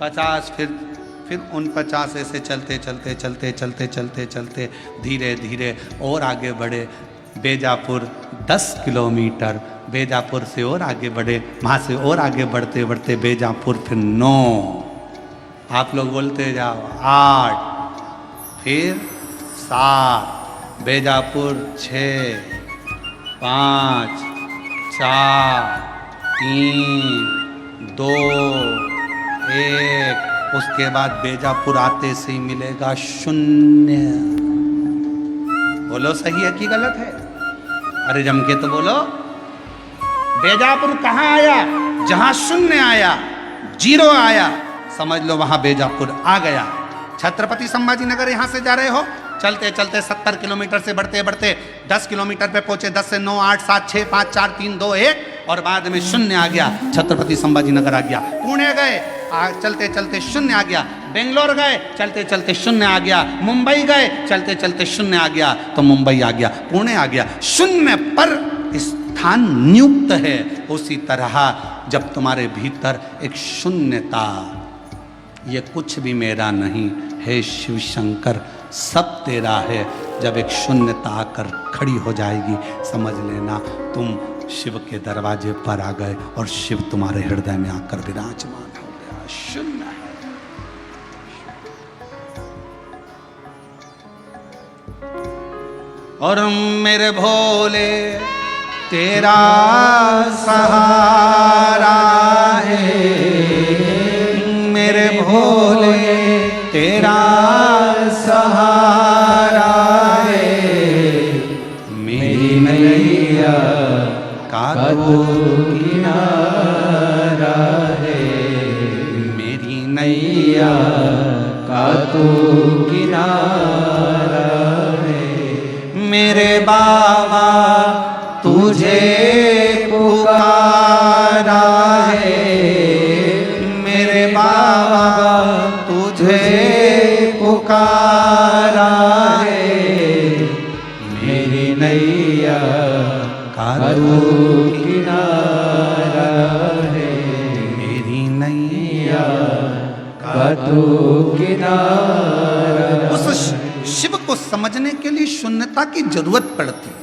50, फिर 49, ऐसे चलते चलते चलते चलते चलते चलते धीरे धीरे और आगे बढ़े। बेजापुर 10 किलोमीटर, बेजापुर से और आगे बढ़े, वहाँ से और आगे बढ़ते बढ़ते बेजापुर फिर 9, आप लोग बोलते जाओ 8, फिर 7, बेजापुर 6, 5, 4, 3, 2, 1। उसके बाद बेजापुर आते से ही मिलेगा 0। बोलो सही है कि गलत है? अरे जम के तो बोलो। बेजापुर कहाँ आया? जहां शून्य आया, जीरो आया, समझ लो वहां बेजापुर आ गया। छत्रपति संभाजी नगर यहां से जा रहे हो, चलते चलते 70 किलोमीटर से बढ़ते बढ़ते 10 किलोमीटर पे पहुंचे। 10 से 9, 8, 7, 6, 5, 4, 3, 2, 1 और बाद में शून्य आ गया। छत्रपति संभाजी नगर आ गया। पुणे गए, चलते चलते शून्य आ गया। बेंगलोर गए, चलते चलते शून्य आ गया। मुंबई गए, चलते चलते शून्य आ गया, तो मुंबई आ गया, पुणे आ गया। शून्य पर स्थान नियुक्त है। उसी तरह जब तुम्हारे भीतर एक शून्यता, ये कुछ भी मेरा नहीं है शिव शंकर, सब तेरा है, जब एक शून्यता आकर खड़ी हो जाएगी, समझ लेना तुम शिव के दरवाजे पर आ गए और शिव तुम्हारे हृदय में आकर विराजमान हो गया। शून्य है। और मेरे भोले तेरा सहारा है, मेरे भोले तेरा सहारा है, मेरी नैया का तो किनारा है, मेरी नैया का तो किनारा है। मेरे बाबा तुझे पुकारा है, मेरे बाबा तुझे पुकारा है, मेरी नैया का तो किनारा है, मेरी नैया का तो किनारा। उस शिव को समझने के लिए शून्यता की जरूरत पड़ती है।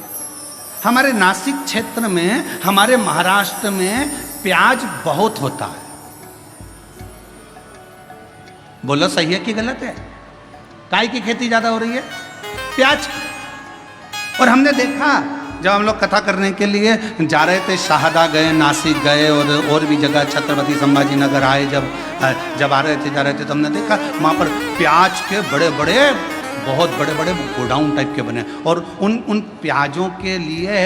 हमारे नासिक क्षेत्र में, हमारे महाराष्ट्र में प्याज बहुत होता है। बोलो सही है कि गलत है? काय की खेती ज्यादा हो रही है? प्याज। और हमने देखा जब हम लोग कथा करने के लिए जा रहे थे, शाहदा गए, नासिक गए और भी जगह, छत्रपति संभाजी नगर आए, जब आ रहे थे, जा रहे थे, तो हमने देखा वहाँ पर प्याज के बड़े बड़े, बहुत बड़े बड़े गोडाउन टाइप के बने, और उन प्याजों के लिए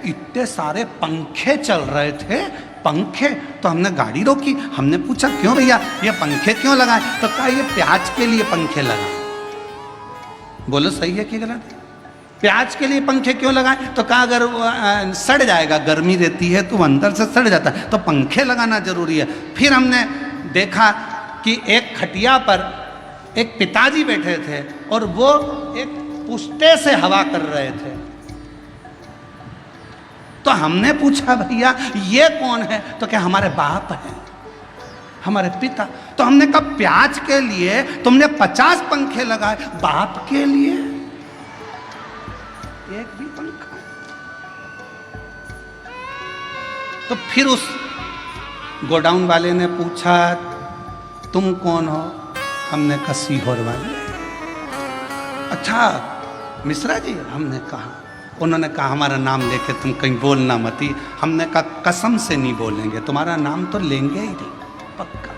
इतने सारे पंखे चल रहे थे। पंखे, तो हमने गाड़ी रोकी, हमने पूछा क्यों भैया ये पंखे क्यों लगाए? तो कहा ये प्याज के लिए पंखे लगाए। बोलो सही है कि गलत? प्याज के लिए पंखे क्यों लगाए? तो कहा अगर सड़ जाएगा, गर्मी रहती है तो अंदर से सड़ जाता है, तो पंखे लगाना जरूरी है। फिर हमने देखा कि एक खटिया पर एक पिताजी बैठे थे और वो एक पुष्टे से हवा कर रहे थे। तो हमने पूछा भैया ये कौन है? तो क्या हमारे बाप हैं, हमारे पिता। तो हमने कहा प्याज के लिए तुमने 50 पंखे लगाए, बाप के लिए एक भी पंखा? तो फिर उस गोडाउन वाले ने पूछा तुम कौन हो? हमने कहा सीहोर वाले। अच्छा मिश्रा जी? हमने कहा। उन्होंने कहा हमारा नाम लेके तुम कहीं बोलना मती। हमने कहा कसम से नहीं बोलेंगे, तुम्हारा नाम तो लेंगे ही नहीं, पक्का।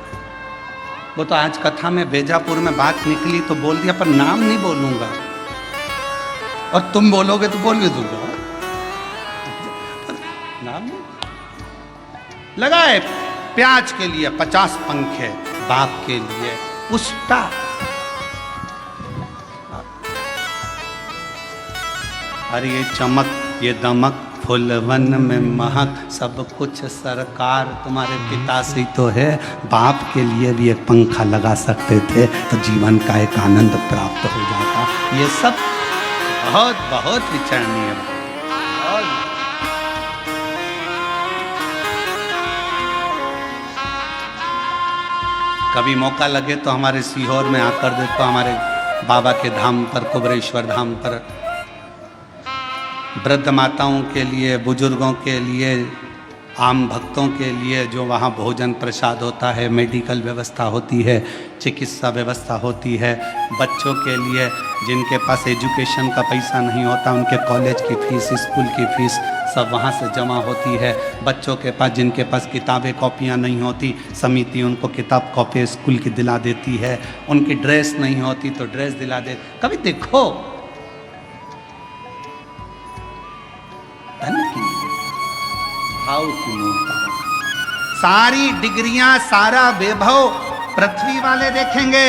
वो तो आज कथा में बेजापुर में बात निकली तो बोल दिया, पर नाम नहीं बोलूंगा, और तुम बोलोगे तो बोल भी दूंगा, नाम नहीं। लगाए प्याज के लिए 50 पंखे, बाप के लिए पुष्टा। अरे ये चमक, ये दमक, फूलवन में महक, सब कुछ सरकार तुम्हारे पिता से तो है। बाप के लिए भी एक पंखा लगा सकते थे तो जीवन का एक आनंद प्राप्त हो जाता। ये सब बहुत बहुत विचारणीय है। कभी मौका लगे तो हमारे सीहोर में आकर देखो, हमारे बाबा के धाम पर, कुबरेश्वर धाम पर, वृद्ध माताओं के लिए, बुजुर्गों के लिए, आम भक्तों के लिए जो वहाँ भोजन प्रसाद होता है, मेडिकल व्यवस्था होती है, चिकित्सा व्यवस्था होती है। बच्चों के लिए जिनके पास एजुकेशन का पैसा नहीं होता, उनके कॉलेज की फीस, स्कूल की फीस सब वहाँ से जमा होती है। बच्चों के पास, जिनके पास किताबें कॉपियाँ नहीं होती, समिति उनको किताब कॉपी स्कूल की दिला देती है। उनकी ड्रेस नहीं होती तो ड्रेस दिला दे। कभी देखो धन की भाव की मूर्ता बना। सारी डिग्रियां, सारा वैभव पृथ्वी वाले देखेंगे।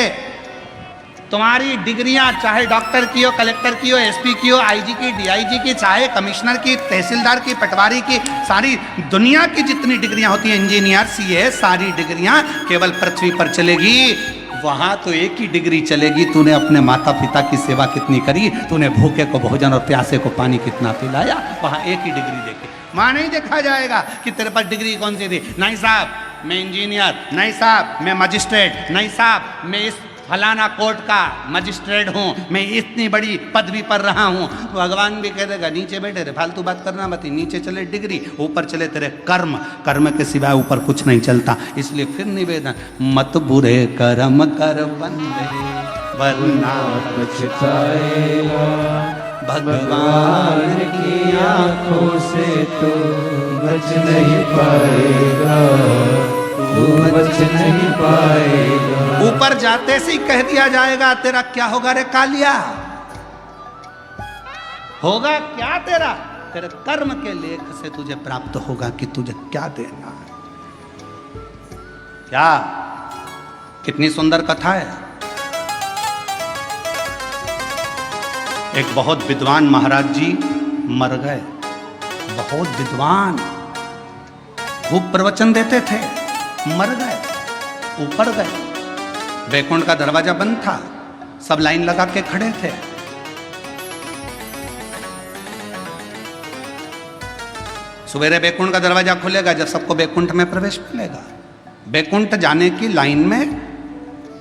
तुम्हारी डिग्रियां चाहे डॉक्टर की हो, कलेक्टर की हो, एसपी की हो, आईजी की, डीआईजी की, चाहे कमिश्नर की, तहसीलदार की, पटवारी की, सारी दुनिया की जितनी डिग्रियां होती हैं, इंजीनियर, सीए, सारी डिग्रियां केवल पृथ्वी पर चलेगी। वहां तो एक ही डिग्री चलेगी, तूने अपने माता पिता की सेवा कितनी करी, तूने भूखे को भोजन और प्यासे को पानी कितना पिलाया, वहां एक ही डिग्री देखी। वहां नहीं देखा जाएगा कि तेरे पास डिग्री कौन सी थी। नहीं साहब मैं इंजीनियर, नहीं साहब मैं मजिस्ट्रेट, नहीं साहब मैं इस फलाना कोर्ट का मजिस्ट्रेट हूँ, मैं इतनी बड़ी पदवी पर रहा हूँ। भगवान भी कह देगा नीचे बैठे रे, फालतू बात करना मत, नीचे चले डिग्री, ऊपर चले तेरे कर्म, कर्म के सिवाय ऊपर कुछ नहीं चलता। इसलिए फिर निवेदन, मत बुरे कर्म कर बंदे वरना पछताएगा, भगवान की आंखों से तो बच नहीं पाएगा, तू बच नहीं पाएगा। ऊपर जाते से ही कह दिया जाएगा तेरा क्या होगा रे कालिया, होगा क्या तेरा, तेरे कर्म के लेख से तुझे प्राप्त होगा कि तुझे क्या देना है। क्या कितनी सुंदर कथा है। एक बहुत विद्वान महाराज जी मर गए, बहुत विद्वान, खूब प्रवचन देते थे, मर गए, ऊपर गए। वैकुंठ का दरवाजा बंद था, सब लाइन लगा के खड़े थे। सवेरे वैकुंठ का दरवाजा खुलेगा जब सबको वैकुंठ में प्रवेश मिलेगा। वैकुंठ जाने की लाइन में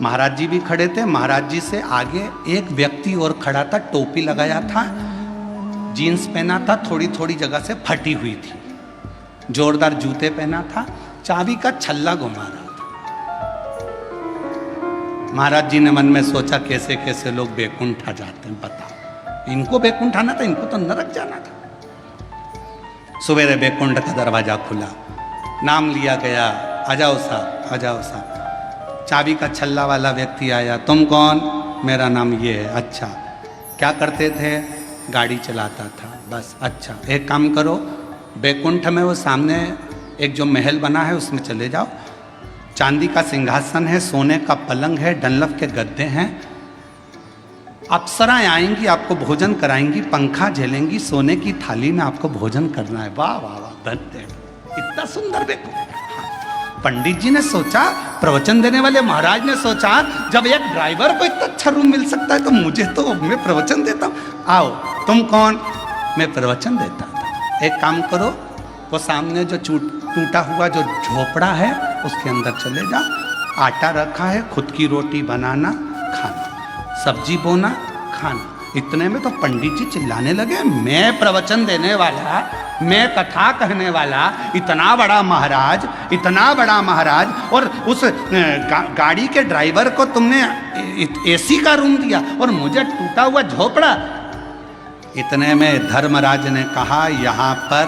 महाराज जी भी खड़े थे। महाराज जी से आगे एक व्यक्ति और खड़ा था, टोपी लगाया था, जीन्स पहना था, थोड़ी थोड़ी जगह से फटी हुई थी, जोरदार जूते पहना था, चाबी का छल्ला घुमा रहा था। महाराज जी ने मन में सोचा कैसे कैसे लोग वैकुंठ आ जाते हैं, बताओ, इनको वैकुंठ आना था, इनको तो नरक जाना था। सवेरे वैकुंठ का दरवाजा खुला, नाम लिया गया, आ जाओ साहब, आ जाओ साहब। चाबी का छल्ला वाला व्यक्ति आया, तुम कौन? मेरा नाम ये है। अच्छा, क्या करते थे? गाड़ी चलाता था, बस। अच्छा, एक काम करो, वैकुंठ में वो सामने एक जो महल बना है उसमें चले जाओ, चांदी का सिंहासन है, सोने का पलंग है, डनलप के गद्दे हैं, अप्सराएं आएंगी, आपको भोजन कराएंगी, पंखा झेलेंगी, सोने की थाली में आपको भोजन करना है। वाह वाह वाह, धन्य, इतना सुंदर वैकुंठ। पंडित जी ने सोचा, प्रवचन देने वाले महाराज ने सोचा, जब एक ड्राइवर को इतना अच्छा रूम मिल सकता है तो मुझे तो, मैं प्रवचन देता हूँ। आओ, तुम कौन? मैं प्रवचन देता था। एक काम करो, वो सामने जो टूटा हुआ जो झोपड़ा है उसके अंदर चले जाओ, आटा रखा है, खुद की रोटी बनाना, खाना, सब्जी बोना, खाना। इतने में तो पंडित जी चिल्लाने लगे, मैं प्रवचन देने वाला, मैं कथा कहने वाला, इतना बड़ा महाराज, इतना बड़ा महाराज, और उस गाड़ी के ड्राइवर को तुमने एसी का रूम दिया और मुझे टूटा हुआ झोपड़ा। इतने में धर्मराज ने कहा, यहाँ पर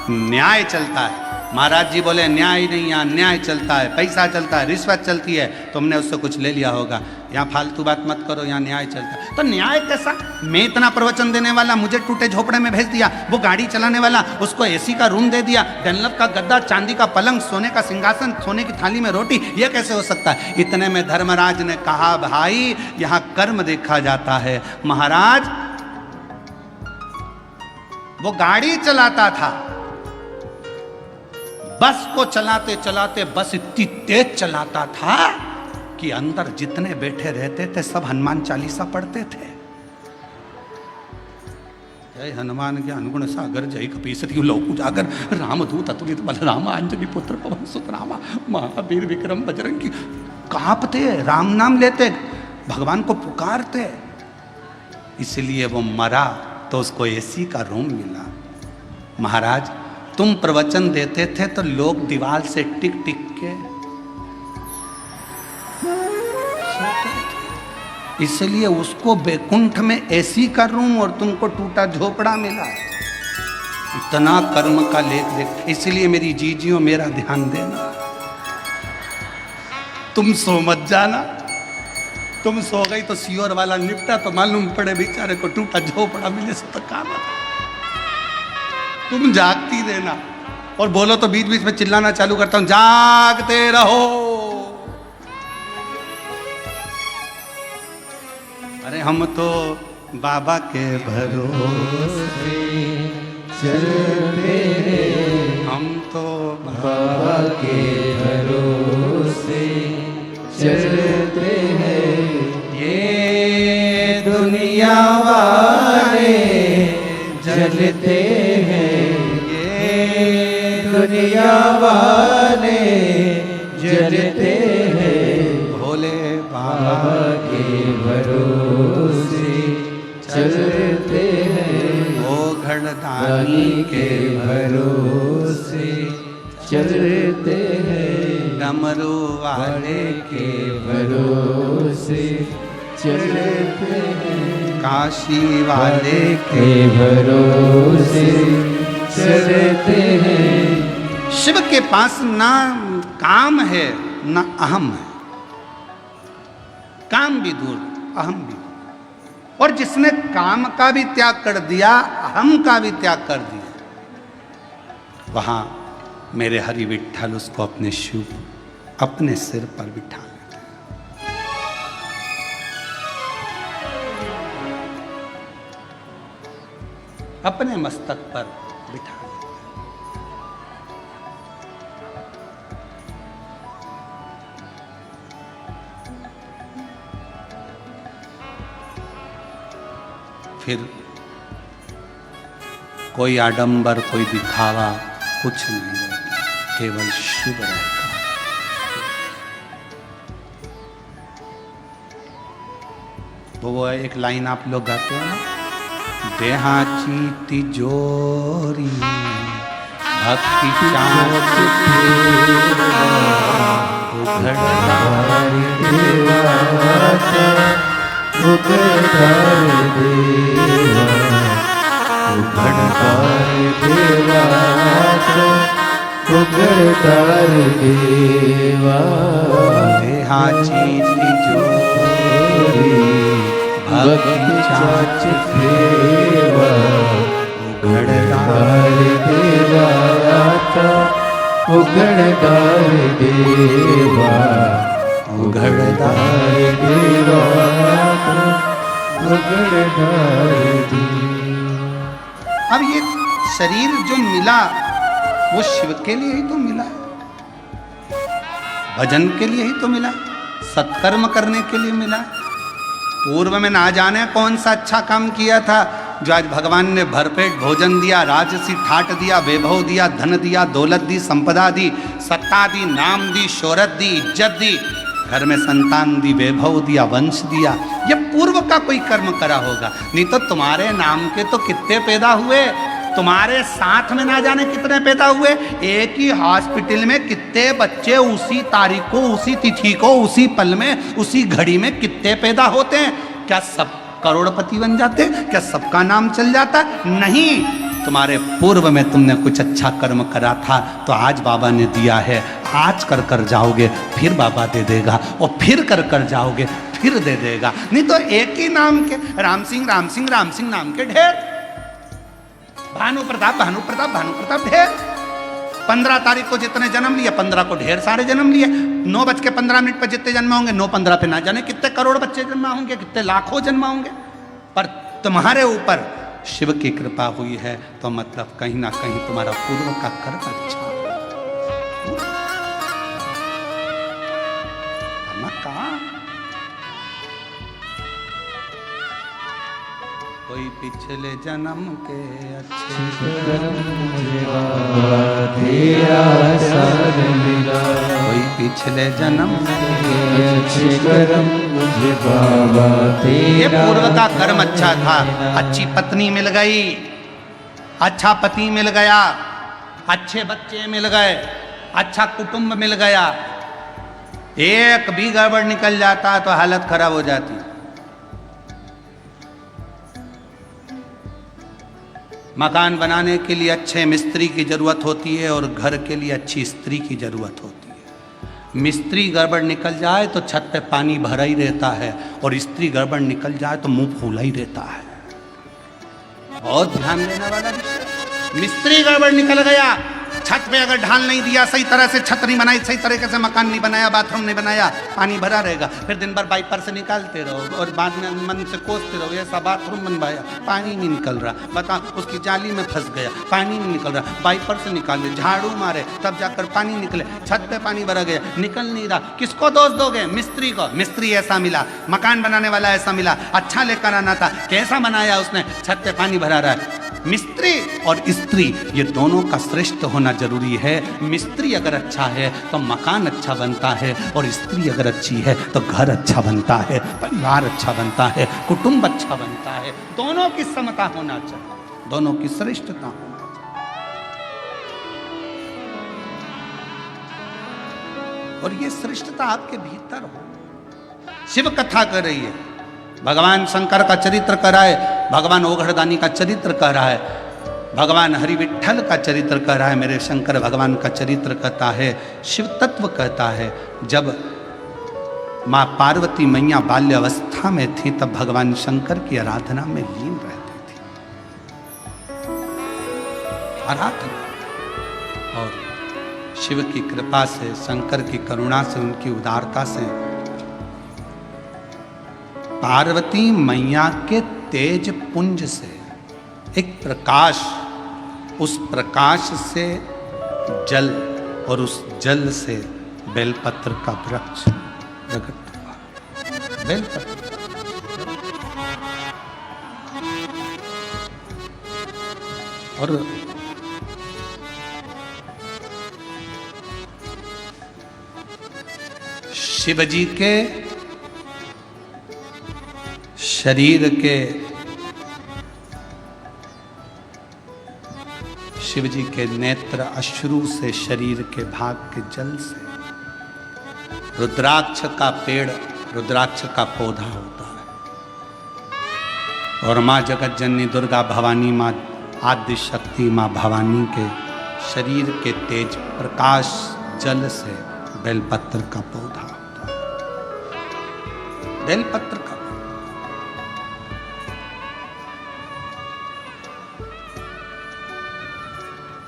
न्याय चलता है। महाराज जी बोले, न्याय नहीं, यहाँ न्याय चलता है, पैसा चलता है, रिश्वत चलती है, तुमने उससे कुछ ले लिया होगा, यहाँ फालतू बात मत करो, यहाँ न्याय चलता है। तो न्याय कैसा? मैं इतना प्रवचन देने वाला, मुझे टूटे झोपड़े में भेज दिया, वो गाड़ी चलाने वाला, उसको एसी का रूम दे दिया, डनलप का गद्दा, चांदी का पलंग, सोने का सिंहासन, सोने की थाली में रोटी, ये कैसे हो सकता है? इतने में धर्मराज ने कहा, भाई यहाँ कर्म देखा जाता है। महाराज वो गाड़ी चलाता था, बस को चलाते चलाते बस इतनी तेज चलाता था कि अंदर जितने बैठे रहते थे सब हनुमान चालीसा पढ़ते थे। जय हनुमान ज्ञान गुण सागर, जय कपीसति लोक उजागर, रामदूत अतुलित बल राम, अंजनी पुत्र पवन सुत रामा, महावीर विक्रम बजरंगी। कांपते, राम नाम लेते, भगवान को पुकारते। इसलिए वो मरा तो उसको एसी का रूम मिला। महाराज तुम प्रवचन देते थे तो लोग दीवार से टिक टिक के सोते थे, इसलिए उसको वैकुंठ में एसी का रूम और तुमको टूटा झोपड़ा मिला। इतना कर्म का लेख देख। इसलिए मेरी जीजियों, मेरा ध्यान देना, तुम सो मत जाना। तुम सो गई तो सियोर वाला निपटा तो मालूम पड़े बेचारे को टूटा झोपड़ा मिले से तो काम। तुम जागती रहना, और बोलो तो बीच बीच में चिल्लाना चालू करता हूं, जागते रहो। अरे हम तो बाबा के भरोसे चलते हैं, हम तो बाबा के भरोसे चलते हैं। ये दुनिया वाले जलते हैं, ये दुनिया वाले जलते हैं। भोले बाबा बाबा के भरोसे चलते हैं, ओ घड़दानी रानी के भरोसे चलते हैं। डमरू वाले के भरोसे चलते हैं, काशी वाले के भरोसे चलते हैं। शिव के पास ना काम है ना अहम है। काम भी दूर, अहम भी दूर। और जिसने काम का भी त्याग कर दिया, अहम का भी त्याग कर दिया, वहां मेरे हरि विठ्ठल उसको अपने शिव अपने सिर पर बिठा लेते हैं। अपने मस्तक पर बिठा लेते हैं। फिर कोई आडंबर, कोई दिखावा कुछ नहीं रहता, केवल शिव रहता। तो वो एक लाइन आप लोग गाते हो ना, देहाची तिजोरी भक्ति चाँच उघड़दारी देवाचा, उघड़दारी देवा, उघड़दारी देवाचा, उघड़दारी देवा। देहाची तिजोरी भक्ति चाँच देवा, उघड़दारी देवाचा, उघड़दारी देवा, उघड़दारी देवा, उघड़दारी देवा। अब ये शरीर जो मिला वो शिव के लिए ही तो मिला, भजन के लिए ही तो मिला, सत्कर्म करने के लिए मिला। पूर्व में ना जाने कौन सा अच्छा काम किया था जो आज भगवान ने भरपेट भोजन दिया, राजसी ठाट दिया, वैभव दिया, धन दिया, दौलत दी, संपदा दी, सत्ता दी, नाम दी, शोहरत दी, इज्जत दी, घर में संतान दी, वैभव दिया, वंश दिया। ये पूर्व का कोई कर्म करा होगा, नहीं तो तुम्हारे नाम के तो कितने पैदा हुए, तुम्हारे साथ में ना जाने कितने पैदा हुए। एक ही हॉस्पिटल में कितने बच्चे उसी तारीख को, उसी तिथि को, उसी पल में, उसी घड़ी में कितने पैदा होते हैं। क्या सब करोड़पति बन जाते? क्या सबका नाम चल जाता? नहीं, तुम्हारे पूर्व में तुमने कुछ अच्छा कर्म करा था तो आज बाबा ने दिया है। आज कर कर जाओगे फिर बाबा दे देगा, और फिर कर कर जाओगे फिर दे देगा। नहीं तो एक ही नाम के राम सिंह राम सिंह राम सिंह नाम के ढेर, भानु प्रताप भानु प्रताप भानु प्रताप ढेर। 15 तारीख को जितने जन्म लिए 15 को ढेर सारे जन्म लिए। 9:15 पर जितने जन्म होंगे 9:15 पे ना जाने कितने करोड़ बच्चे जन्म होंगे, कितने लाखों जन्म होंगे। पर तुम्हारे ऊपर शिव की कृपा हुई है तो मतलब कहीं ना कहीं तुम्हारा पूर्व का कर्म अच्छा है। कहाँ कोई पिछले जन्म के अच्छे तेरा साथ मिला, कोई पिछले जन्म अच्छे कर्म मुझे बाबा ये तेरा। पूर्व का कर्म अच्छा था, अच्छी पत्नी मिल गई, अच्छा पति मिल गया, अच्छे बच्चे मिल गए, अच्छा कुटुंब मिल गया। एक भी गड़बड़ निकल जाता तो हालत खराब हो जाती। मकान बनाने के लिए अच्छे मिस्त्री की जरूरत होती है और घर के लिए अच्छी स्त्री की जरूरत होती है। मिस्त्री गड़बड़ निकल जाए तो छत पे पानी भरा ही रहता है, और स्त्री गड़बड़ निकल जाए तो मुंह फूला ही रहता है। बहुत ध्यान देने वाला विषय। मिस्त्री गड़बड़ निकल गया, छत पे अगर ढाल नहीं दिया, सही तरह से छत नहीं बनाई, सही तरीके से मकान नहीं बनाया, बाथरूम नहीं बनाया, पानी भरा रहेगा। फिर दिन भर वाइपर से निकालते रहो और बाद में मन से कोसते रहो, ऐसा बाथरूम बनवाया, पानी नहीं निकल रहा, बता उसकी जाली में फंस गया, पानी नहीं निकल रहा, वाइपर से निकाले, झाड़ू मारे तब जाकर पानी निकले, छत पे पानी भरा गया, निकल नहीं रहा। किसको दोष दोगे? मिस्त्री को। मिस्त्री ऐसा मिला, मकान बनाने वाला ऐसा मिला, अच्छा लेकर आना था, कैसा बनाया उसने, छत पे पानी भरा रहा है। मिस्त्री और स्त्री ये दोनों का श्रेष्ठ होना जरूरी है। मिस्त्री अगर अच्छा है तो मकान अच्छा बनता है, और स्त्री अगर अच्छी है तो घर अच्छा बनता है, परिवार अच्छा बनता है, कुटुंब अच्छा बनता है। दोनों की समता होना चाहिए, दोनों की श्रेष्ठता होना चाहिए, और ये श्रेष्ठता आपके भीतर हो। शिव कथा कर रही है, भगवान शंकर का चरित्र कर रहा है, भगवान ओघड़दानी का चरित्र कर रहा है, भगवान हरि विठ्ठल का चरित्र कर रहा है, मेरे शंकर भगवान का चरित्र कहता है, शिव तत्व कहता है। जब माँ पार्वती मैया बाल्य अवस्था में थी तब भगवान शंकर की आराधना में लीन रहती थी, आराधना। और शिव की कृपा से, शंकर की करुणा से, उनकी उदारता से पार्वती मैया के तेज पुंज से एक प्रकाश, उस प्रकाश से जल, और उस जल से बेलपत्र का वृक्ष प्रकट हुआ। बेलपत्र और शिवजी के शरीर के, शिवजी के नेत्र अश्रु से, शरीर के भाग के जल से, रुद्राक्ष का पेड़, रुद्राक्ष का पौधा होता है। और माँ जगत जननी दुर्गा भवानी, माँ आदि शक्ति, माँ भवानी के शरीर के तेज प्रकाश जल से बेलपत्र का पौधा होता है। बेलपत्र का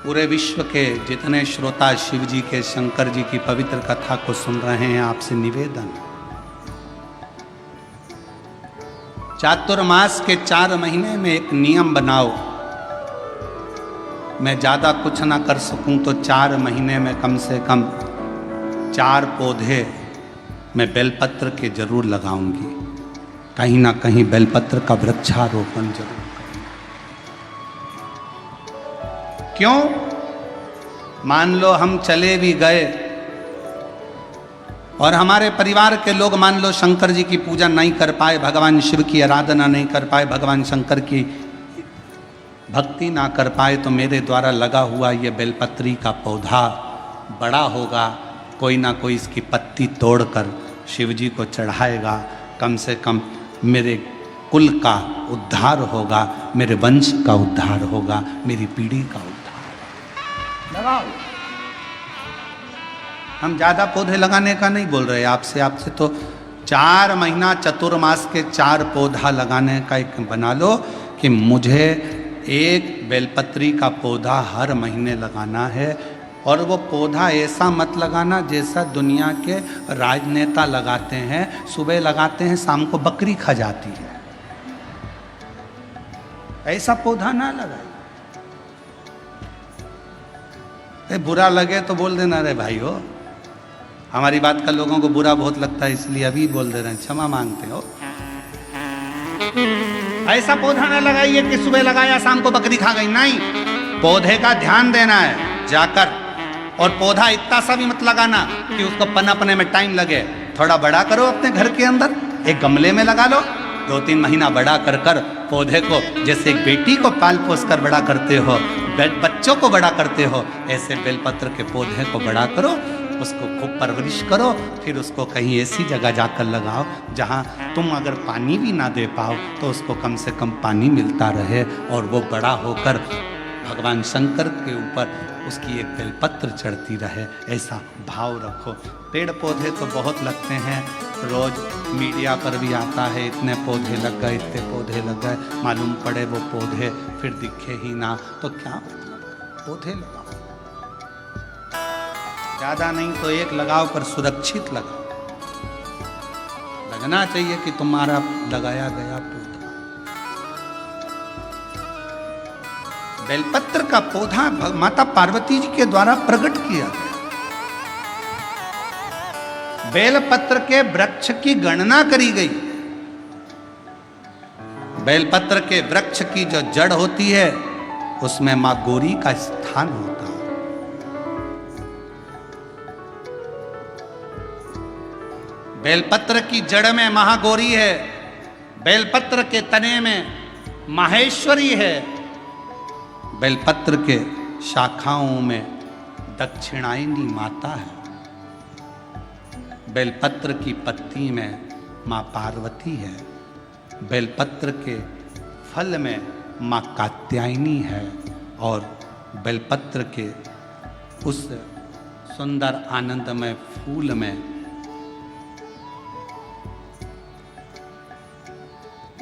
पूरे विश्व के जितने श्रोता शिव जी के, शंकर जी की पवित्र कथा को सुन रहे हैं, आपसे निवेदन, चातुर्मास के 4 महीने में एक नियम बनाओ। मैं ज़्यादा कुछ ना कर सकूं तो 4 महीने में कम से कम 4 पौधे मैं बेलपत्र के जरूर लगाऊंगी, कहीं ना कहीं बेलपत्र का वृक्षारोपण जरूर। क्यों? मान लो हम चले भी गए और हमारे परिवार के लोग मान लो शंकर जी की पूजा नहीं कर पाए, भगवान शिव की आराधना नहीं कर पाए, भगवान शंकर की भक्ति ना कर पाए, तो मेरे द्वारा लगा हुआ ये बेलपत्री का पौधा बड़ा होगा, कोई ना कोई इसकी पत्ती तोड़कर शिव जी को चढ़ाएगा, कम से कम मेरे कुल का उद्धार होगा, मेरे वंश का उद्धार होगा, मेरी पीढ़ी का उद्धार। लगाओ। हम ज़्यादा पौधे लगाने का नहीं बोल रहे आपसे तो 4 महीना चतुर्मास के 4 पौधा लगाने का एक बना लो कि मुझे एक बेलपत्री का पौधा हर महीने लगाना है। और वो पौधा ऐसा मत लगाना जैसा दुनिया के राजनेता लगाते हैं, सुबह लगाते हैं शाम को बकरी खा जाती है, ऐसा पौधा ना लगाए। बुरा लगे तो बोल देना, रे भाई हो हमारी बात का लोगों को बुरा बहुत लगता है इसलिए अभी बोल दे रहे हैं, क्षमा मांगते हो। ऐसा पौधा ना लगाइए कि सुबह लगाया शाम को बकरी खा गई, नहीं, पौधे का ध्यान देना है जाकर। और पौधा इतना सा भी मत लगाना कि उसको पनपने में टाइम लगे, थोड़ा बड़ा करो अपने घर के अंदर, एक गमले में लगा लो, 2-3 महीना बड़ा कर कर पौधे को, जैसे एक बेटी को पाल पोस कर बड़ा करते हो, बच्चों को बड़ा करते हो, ऐसे बेलपत्र के पौधे को बड़ा करो, उसको खूब परवरिश करो, फिर उसको कहीं ऐसी जगह जाकर लगाओ जहाँ तुम अगर पानी भी ना दे पाओ तो उसको कम से कम पानी मिलता रहे और वो बड़ा होकर भगवान शंकर के ऊपर उसकी एक बेलपत्र चढ़ती रहे, ऐसा भाव रखो। पेड़ पौधे तो बहुत लगते हैं, रोज मीडिया पर भी आता है इतने पौधे लग गए, इतने पौधे लग गए, मालूम पड़े वो पौधे फिर दिखे ही ना, तो क्या मतलब, पौधे लगाओ। ज्यादा नहीं तो एक लगाओ, पर सुरक्षित लगाओ। लगना चाहिए कि तुम्हारा लगाया गया पौधा। बेलपत्र का पौधा माता पार्वती जी के द्वारा प्रकट किया गया। बेलपत्र के वृक्ष की गणना करी गई। बेलपत्र के वृक्ष की जो जड़ होती है उसमें मां गौरी का स्थान होता है। बेलपत्र की जड़ में महागौरी है, बेलपत्र के तने में माहेश्वरी है, बेलपत्र के शाखाओं में दक्षिणायनी माता है, बेलपत्र की पत्ती में मां पार्वती है, बेलपत्र के फल में मां कात्यायनी है, और बेलपत्र के उस सुंदर आनंदमय फूल में,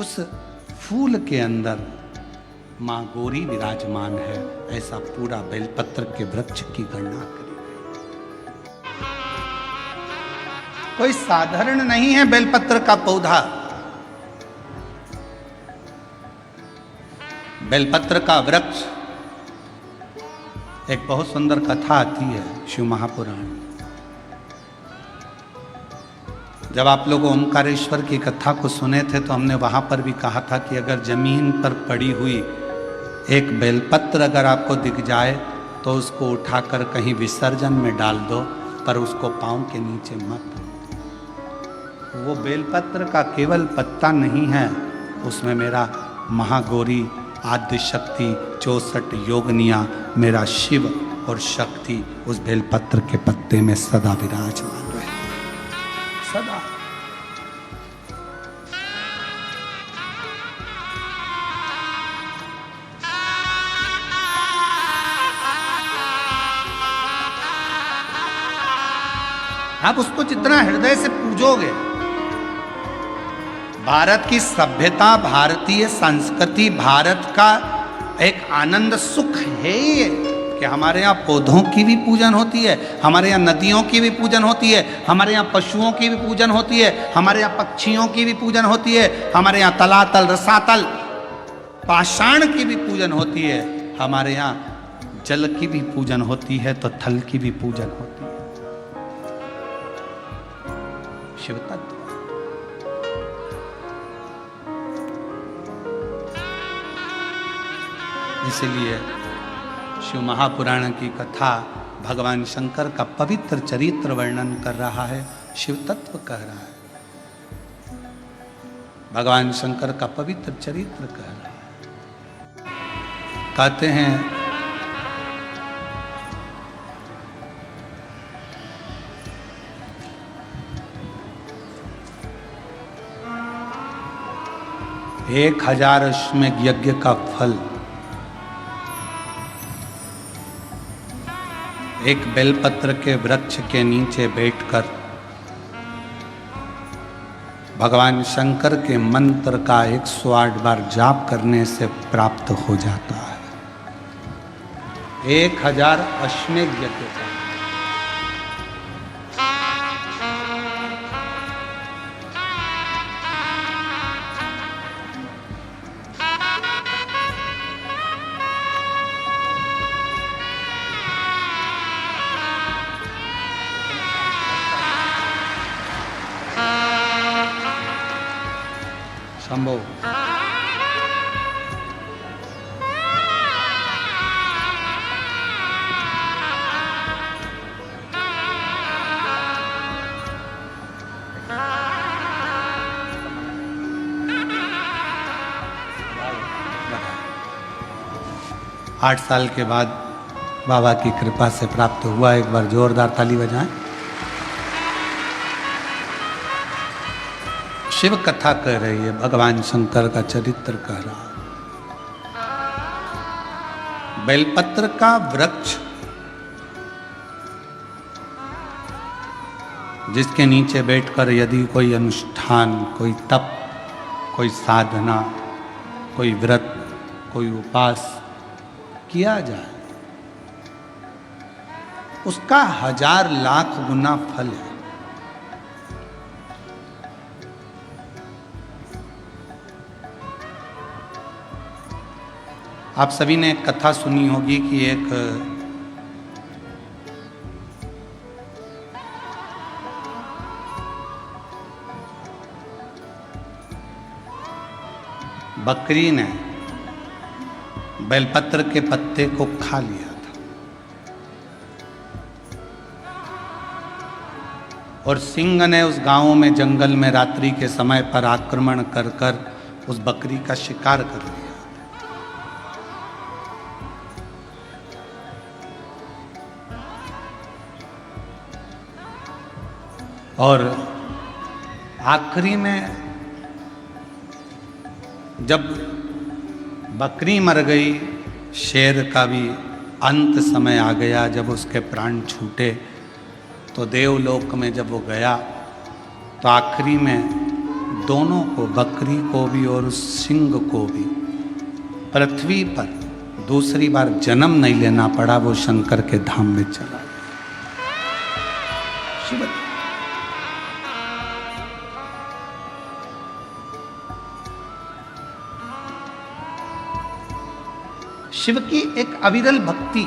उस फूल के अंदर मां गौरी विराजमान है। ऐसा पूरा बेलपत्र के वृक्ष की गणना करी गई। कोई साधारण नहीं है बेलपत्र का पौधा। बेलपत्र का वृक्ष, एक बहुत सुंदर कथा आती है शिव महापुराण। जब आप लोग ओमकारेश्वर की कथा को सुने थे तो हमने वहां पर भी कहा था कि अगर जमीन पर पड़ी हुई एक बेलपत्र अगर आपको दिख जाए तो उसको उठाकर कहीं विसर्जन में डाल दो, पर उसको पांव के नीचे मत। वो बेलपत्र का केवल पत्ता नहीं है, उसमें मेरा महागौरी, आद्य शक्ति, 64 योगनिया, मेरा शिव और शक्ति उस बेलपत्र के पत्ते में सदा विराजमान रहे, सदा। आप उसको जितना हृदय से पूजोगे, भारत की सभ्यता, भारतीय संस्कृति, भारत का एक आनंद सुख है ये कि हमारे यहाँ पौधों की भी पूजन होती है, हमारे यहाँ नदियों की भी पूजन होती है, हमारे यहाँ पशुओं की भी पूजन होती है, हमारे यहाँ पक्षियों की भी पूजन होती है, हमारे यहाँ तलातल, रसातल, पाषाण की भी पूजन होती है, हमारे यहाँ जल की भी पूजन होती है, तो थल की भी पूजन होती है। शिव तत्व। इसलिए शिव महापुराण की कथा भगवान शंकर का पवित्र चरित्र वर्णन कर रहा है, शिव तत्व कह रहा है, भगवान शंकर का पवित्र चरित्र कह रहा है। कहते हैं एक 1000 अश्वमेध यज्ञ का फल एक बेलपत्र के वृक्ष के नीचे बैठकर भगवान शंकर के मंत्र का 108 बार जाप करने से प्राप्त हो जाता है। 1000 अश्वमेध यज्ञ का। संभव आठ साल के बाद बाबा की कृपा से प्राप्त हुआ। एक बार जोरदार ताली बजाएं। शिव कथा कह रही है, भगवान शंकर का चरित्र कह रहा है। बेलपत्र का वृक्ष जिसके नीचे बैठकर यदि कोई अनुष्ठान, कोई तप, कोई साधना, कोई व्रत, कोई उपास किया जाए उसका 1000 लाख गुना फल है। आप सभी ने एक कथा सुनी होगी कि एक बकरी ने बेलपत्र के पत्ते को खा लिया था और सिंह ने उस गांव में जंगल में रात्रि के समय पर आक्रमण कर कर उस बकरी का शिकार कर लिया। और आखिरी में जब बकरी मर गई, शेर का भी अंत समय आ गया। जब उसके प्राण छूटे तो देवलोक में जब वो गया तो आखिरी में दोनों को, बकरी को भी और उस सिंह को भी, पृथ्वी पर दूसरी बार जन्म नहीं लेना पड़ा। वो शंकर के धाम में चला शिव। शिव की एक अविरल भक्ति।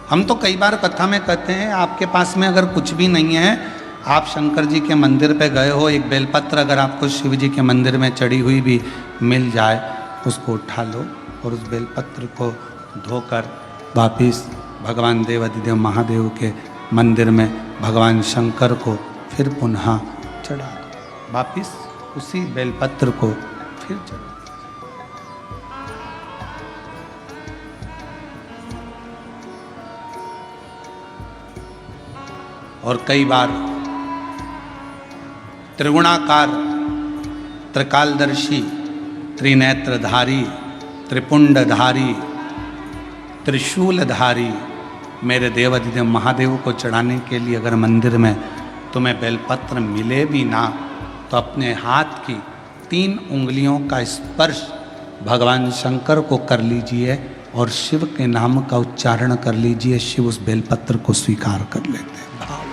हम तो कई बार कथा में कहते हैं, आपके पास में अगर कुछ भी नहीं है, आप शंकर जी के मंदिर पे गए हो, एक बेलपत्र अगर आपको शिव जी के मंदिर में चढ़ी हुई भी मिल जाए, उसको उठा लो और उस बेलपत्र को धोकर वापिस भगवान देवाधिदेव महादेव के मंदिर में भगवान शंकर को फिर पुनः चढ़ा दो। वापिस उसी बेलपत्र को फिर चढ़ा। और कई बार त्रिगुणाकार, त्रिकालदर्शी, त्रिनेत्रधारी, त्रिपुंडधारी, त्रिशूलधारी मेरे देवाधिदेव महादेव को चढ़ाने के लिए अगर मंदिर में तुम्हें बेलपत्र मिले भी ना, तो अपने हाथ की 3 उंगलियों का स्पर्श भगवान शंकर को कर लीजिए और शिव के नाम का उच्चारण कर लीजिए। शिव उस बेलपत्र को स्वीकार कर लेते हैं। भाव,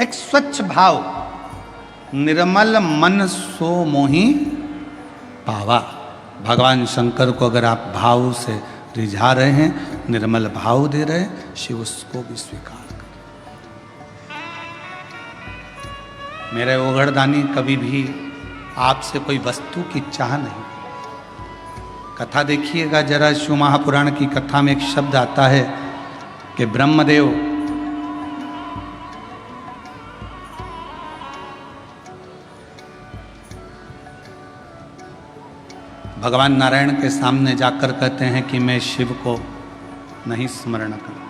एक स्वच्छ भाव, निर्मल मन सो मोहि पावा। भगवान शंकर को अगर आप भाव से रिझा रहे हैं, निर्मल भाव दे रहे हैं, शिव उसको भी स्वीकार कर। मेरे ओघड़दानी कभी भी आपसे कोई वस्तु की चाह नहीं। कथा देखिएगा जरा, शिव महापुराण की कथा में एक शब्द आता है कि ब्रह्मदेव भगवान नारायण के सामने जाकर कहते हैं कि मैं शिव को नहीं स्मरण करता।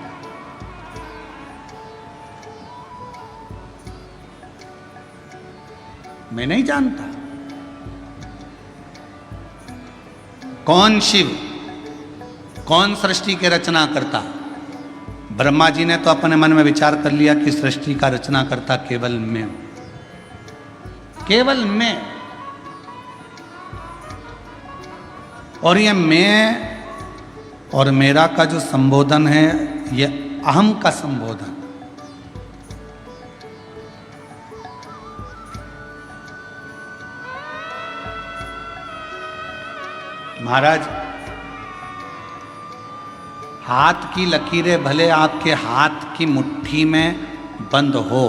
मैं नहीं जानता कौन शिव, कौन सृष्टि के रचना करता। ब्रह्मा जी ने तो अपने मन में विचार कर लिया कि सृष्टि का रचना करता केवल मैं, केवल मैं। और ये मैं और मेरा का जो संबोधन है, ये अहम का संबोधन। महाराज, हाथ की लकीरें भले आपके हाथ की मुट्ठी में बंद हो,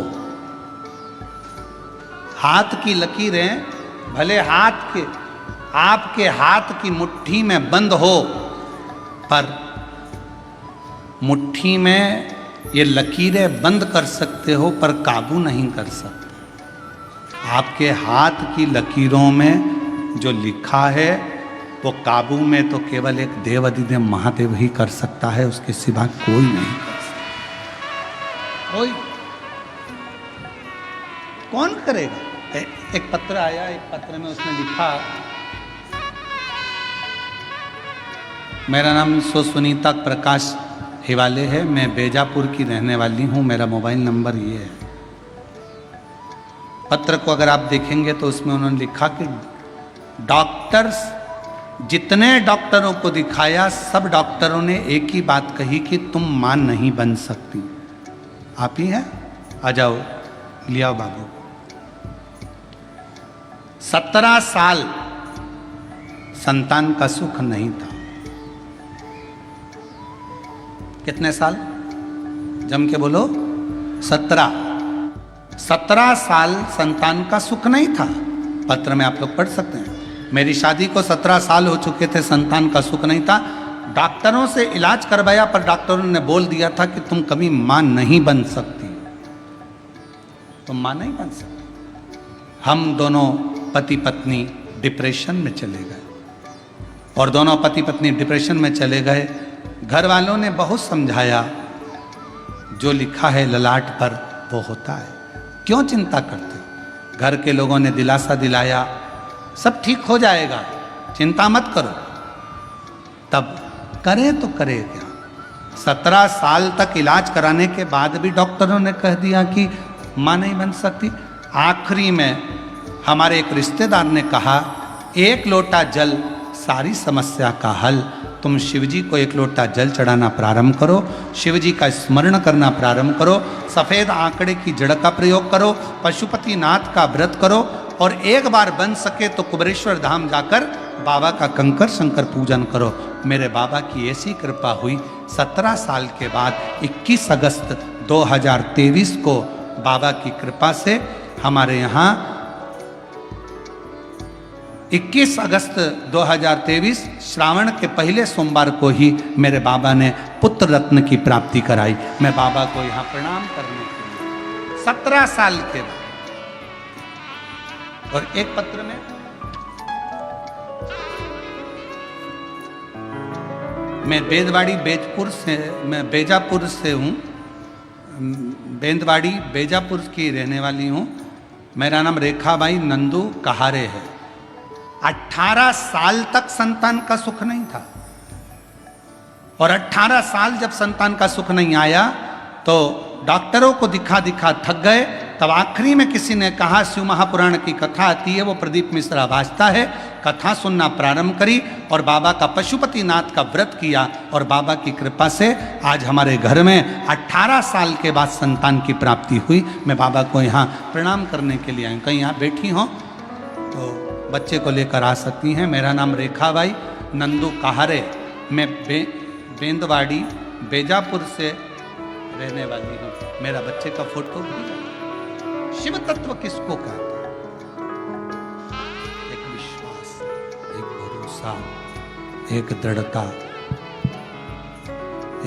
हाथ की लकीरें भले आपके हाथ की मुट्ठी में बंद हो, पर मुट्ठी में ये लकीरें बंद कर सकते हो पर काबू नहीं कर सकते। आपके हाथ की लकीरों में जो लिखा है वो काबू में तो केवल एक देवाधिदेव महादेव ही कर सकता है, उसके सिवा कोई नहीं कर सकता। कोई कौन करेगा? एक पत्र आया, एक पत्र में उसने लिखा, मेरा नाम सुनीता प्रकाश हिवाले है, मैं बेजापुर की रहने वाली हूँ, मेरा मोबाइल नंबर ये है। पत्र को अगर आप देखेंगे तो उसमें उन्होंने लिखा कि डॉक्टर्स जितने डॉक्टरों को दिखाया सब डॉक्टरों ने एक ही बात कही कि तुम मां नहीं बन सकती। आप ही हैं, आ जाओ, लियाओ बाबू। 17 साल संतान का सुख नहीं था। कितने साल? जम के बोलो। 17 साल संतान का सुख नहीं था। पत्र में आप लोग पढ़ सकते हैं। मेरी शादी को 17 साल हो चुके थे, संतान का सुख नहीं था। डॉक्टरों से इलाज करवाया पर डॉक्टरों ने बोल दिया था कि तुम कभी मां नहीं बन सकती, तुम मां नहीं बन सकती। हम दोनों पति पत्नी डिप्रेशन में चले गए और दोनों पति पत्नी डिप्रेशन में चले गए। घर वालों ने बहुत समझाया, जो लिखा है ललाट पर वो होता है, क्यों चिंता करते हो। घर के लोगों ने दिलासा दिलाया, सब ठीक हो जाएगा, चिंता मत करो। तब करें तो करें क्या। 17 साल तक इलाज कराने के बाद भी डॉक्टरों ने कह दिया कि मां नहीं बन सकती। आखिरी में हमारे एक रिश्तेदार ने कहा, एक लोटा जल सारी समस्या का हल। तुम शिवजी को एक लोटा जल चढ़ाना प्रारंभ करो, शिवजी का स्मरण करना प्रारंभ करो, सफ़ेद आंकड़े की जड़ का प्रयोग करो, पशुपति नाथ का व्रत करो और एक बार बन सके तो कुबेरेश्वर धाम जाकर बाबा का कंकर शंकर पूजन करो। मेरे बाबा की ऐसी कृपा हुई। 17 साल के बाद 21 अगस्त 2023 को बाबा की कृपा से हमारे यहाँ 21 अगस्त 2023 श्रावण के पहले सोमवार को ही मेरे बाबा ने पुत्र रत्न की प्राप्ति कराई। मैं बाबा को यहाँ प्रणाम करने के लिए 17 साल के बाद। और एक पत्र में मैं बेंदवाड़ी बेजपुर से, मैं बेजापुर से हूँ, बेंदवाड़ी बेजापुर की रहने वाली हूँ। मेरा नाम रेखाबाई नंदू कहारे है। 18 साल तक संतान का सुख नहीं था और 18 साल जब संतान का सुख नहीं आया तो डॉक्टरों को दिखा दिखा थक गए। तब आखिरी में किसी ने कहा, शिव महापुराण की कथा आती है, वो प्रदीप मिश्रा वाचता है, कथा सुनना प्रारंभ करी और बाबा का पशुपति नाथ का व्रत किया और बाबा की कृपा से आज हमारे घर में 18 साल के बाद संतान की प्राप्ति हुई। मैं बाबा को यहाँ प्रणाम करने के लिए आई। कहीं यहाँ बैठी हों तो बच्चे को लेकर आ सकती हैं। मेरा नाम रेखाबाई नंदू कहारे, मैं बेंदवाड़ी बेजापुर से रहने वाली हूँ। मेरा बच्चे का फोटो भी। शिव तत्व किसको कहते हैं? एक विश्वास, एक भरोसा, एक दृढ़ता,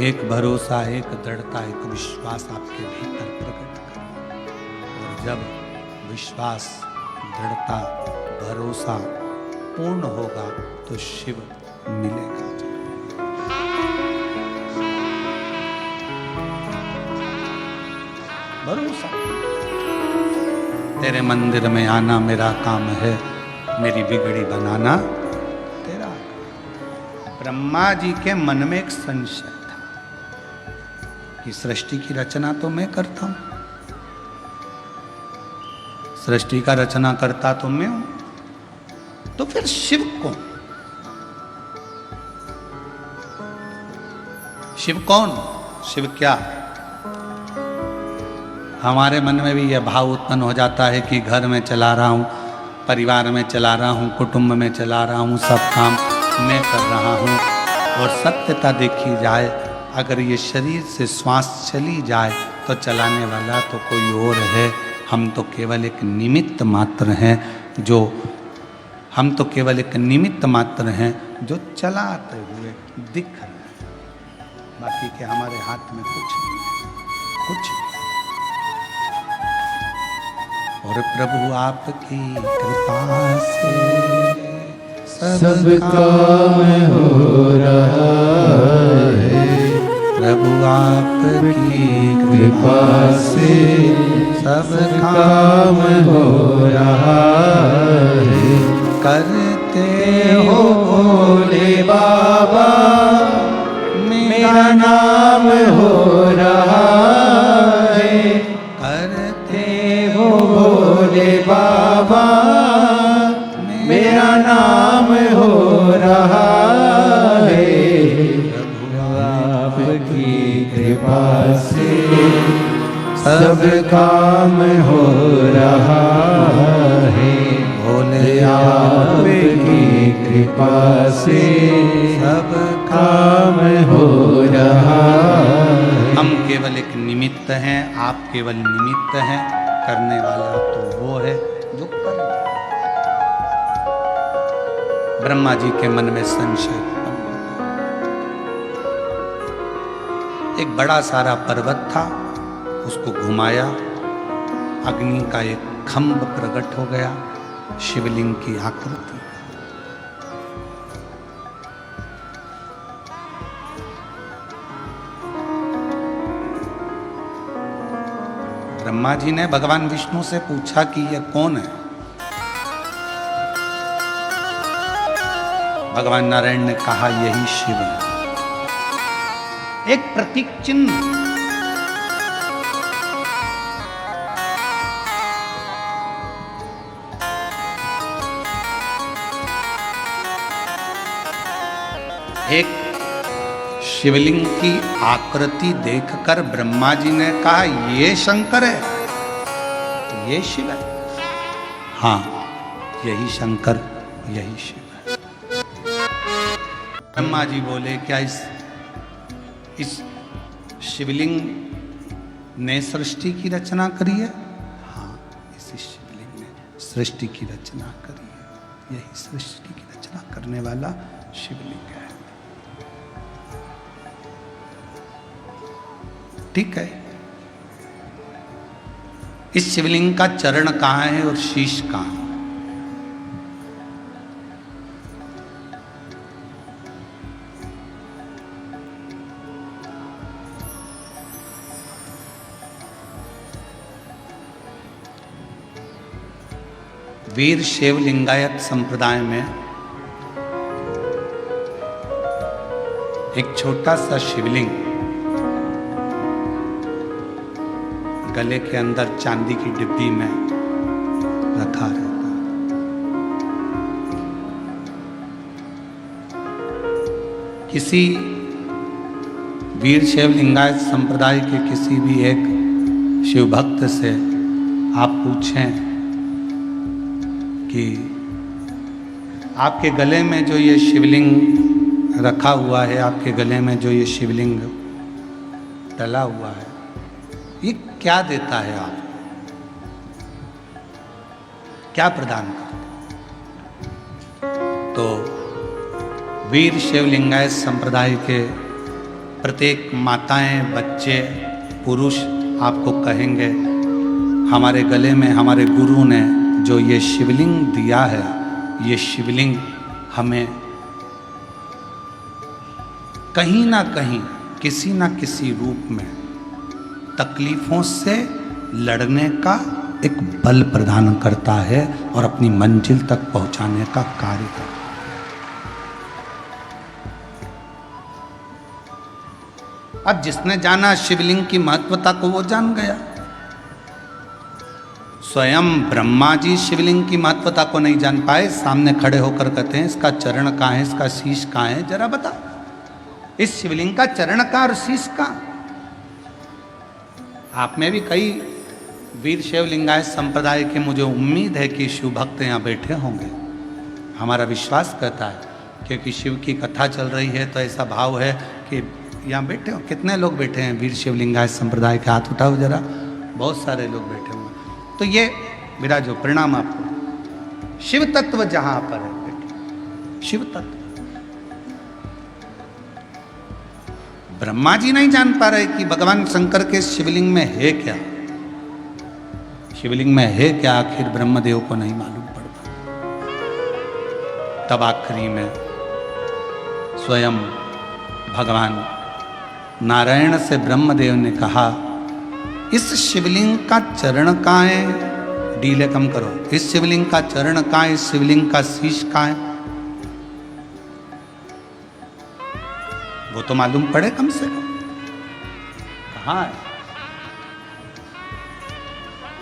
एक भरोसा, एक दृढ़ता, एक विश्वास आपके भीतर प्रकट करें। और जब विश्वास, दृढ़ता, भरोसा पूर्ण होगा तो शिव मिलेगा। भरोसा। तेरे मंदिर में आना मेरा काम है, मेरी बिगड़ी बनाना तेरा। ब्रह्मा जी के मन में एक संशय था कि सृष्टि की रचना तो मैं करता हूं, सृष्टि का रचना करता तो मैं हूं, तो फिर शिव कौन? शिव कौन? शिव क्या? हमारे मन में भी यह भाव उत्पन्न हो जाता है कि घर में चला रहा हूँ, परिवार में चला रहा हूँ, कुटुंब में चला रहा हूँ, सब काम मैं कर रहा हूँ। और सत्यता देखी जाए, अगर ये शरीर से श्वास चली जाए तो चलाने वाला तो कोई और है। हम तो केवल एक निमित्त मात्र हैं, जो हम तो केवल एक निमित्त मात्र हैं जो चलाते हुए दिख रहे हैं। बाकी के हमारे हाथ में कुछ नहीं, कुछ नहीं। और प्रभु आपकी कृपा से सब काम हो रहा है। प्रभु आपकी कृपा से सब काम हो रहा है। करते हो भोले बाबा, मेरा नाम हो रहा है। करते हो भोले बाबा, मेरा नाम हो रहा सब काम हो रहा है, भोले आपकी कृपा से सब काम हो रहा है। हम केवल एक निमित्त हैं, आप केवल निमित्त हैं, करने वाला तो वो है जो कर रहा है। ब्रह्मा जी के मन में संशय, एक बड़ा सारा पर्वत था, उसको घुमाया, अग्नि का एक खंभ प्रकट हो गया, शिवलिंग की आकृति। ब्रह्मा जी ने भगवान विष्णु से पूछा कि यह कौन है। भगवान नारायण ने कहा यही शिव है। एक प्रतीक चिन्ह, एक शिवलिंग की आकृति देखकर ब्रह्मा जी ने कहा ये शंकर है, ये शिव है। हाँ, यही शंकर, यही शिव है। ब्रह्मा जी बोले क्या इस शिवलिंग ने सृष्टि की रचना करी है? हाँ, इसी शिवलिंग ने सृष्टि की रचना करी है। यही सृष्टि की रचना करने वाला शिवलिंग है। ठीक है, इस शिवलिंग का चरण कहाँ है और शीश कहाँ है? वीर शैव लिंगायत संप्रदाय में एक छोटा सा शिवलिंग गले के अंदर चांदी की डिब्बी में रखा रहता है। किसी वीर शैव लिंगायत संप्रदाय के किसी भी एक शिव भक्त से आप पूछें कि आपके गले में जो ये शिवलिंग रखा हुआ है, आपके गले में जो ये शिवलिंग डला हुआ है, ये क्या देता है आपको? क्या प्रदान करता है? तो वीर शैव लिंगायत संप्रदाय के प्रत्येक माताएं, बच्चे, पुरुष आपको कहेंगे हमारे गले में हमारे गुरु ने जो ये शिवलिंग दिया है, ये शिवलिंग हमें कहीं ना कहीं, किसी ना किसी रूप में तकलीफों से लड़ने का एक बल प्रदान करता है और अपनी मंजिल तक पहुंचाने का कार्य करता है। अब जिसने जाना शिवलिंग की महत्वता को वो जान गया। स्वयं ब्रह्मा जी शिवलिंग की महत्वता को नहीं जान पाए, सामने खड़े होकर कहते हैं इसका चरण कहाँ है, इसका शीश कहाँ है, जरा बता, इस शिवलिंग का चरण कहाँ और शीश कहाँ? आप में भी कई वीर शैव लिंगायत संप्रदाय के मुझे उम्मीद है कि शिव भक्त यहाँ बैठे होंगे। हमारा विश्वास कहता है, क्योंकि शिव की कथा चल रही है तो ऐसा भाव है कि यहाँ बैठे हो। कितने लोग बैठे हैं वीर शैव लिंगायत संप्रदाय के? हाथ उठाओ जरा, बहुत सारे लोग बैठे हुए। तो ये मेरा जो प्रणाम आपको। शिव तत्व जहाँ पर है बैठे, शिव तत्व। ब्रह्मा जी नहीं जान पा रहे कि भगवान शंकर के शिवलिंग में है क्या, शिवलिंग में है क्या, आखिर ब्रह्मदेव को नहीं मालूम पड़ पाया। तब आखिरी में स्वयं भगवान नारायण से ब्रह्मदेव ने कहा इस शिवलिंग का चरण कहाँ है? डीले कम करो। इस शिवलिंग का चरण कहाँ है? इस शिवलिंग का शीश कहाँ है? वो तो मालूम पड़े कम से कम कहाँ है।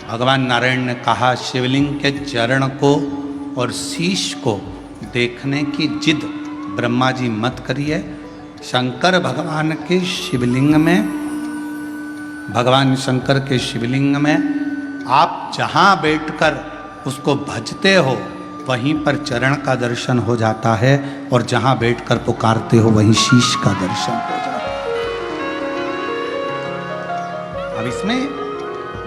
भगवान नारायण ने कहा शिवलिंग के चरण को और शीश को देखने की जिद ब्रह्मा जी मत करिए। शंकर भगवान के शिवलिंग में भगवान शंकर के शिवलिंग में आप जहाँ बैठकर उसको भजते हो वहीं पर चरण का दर्शन हो जाता है, और जहाँ बैठकर पुकारते हो वहीं शीश का दर्शन हो जाता है। अब इसमें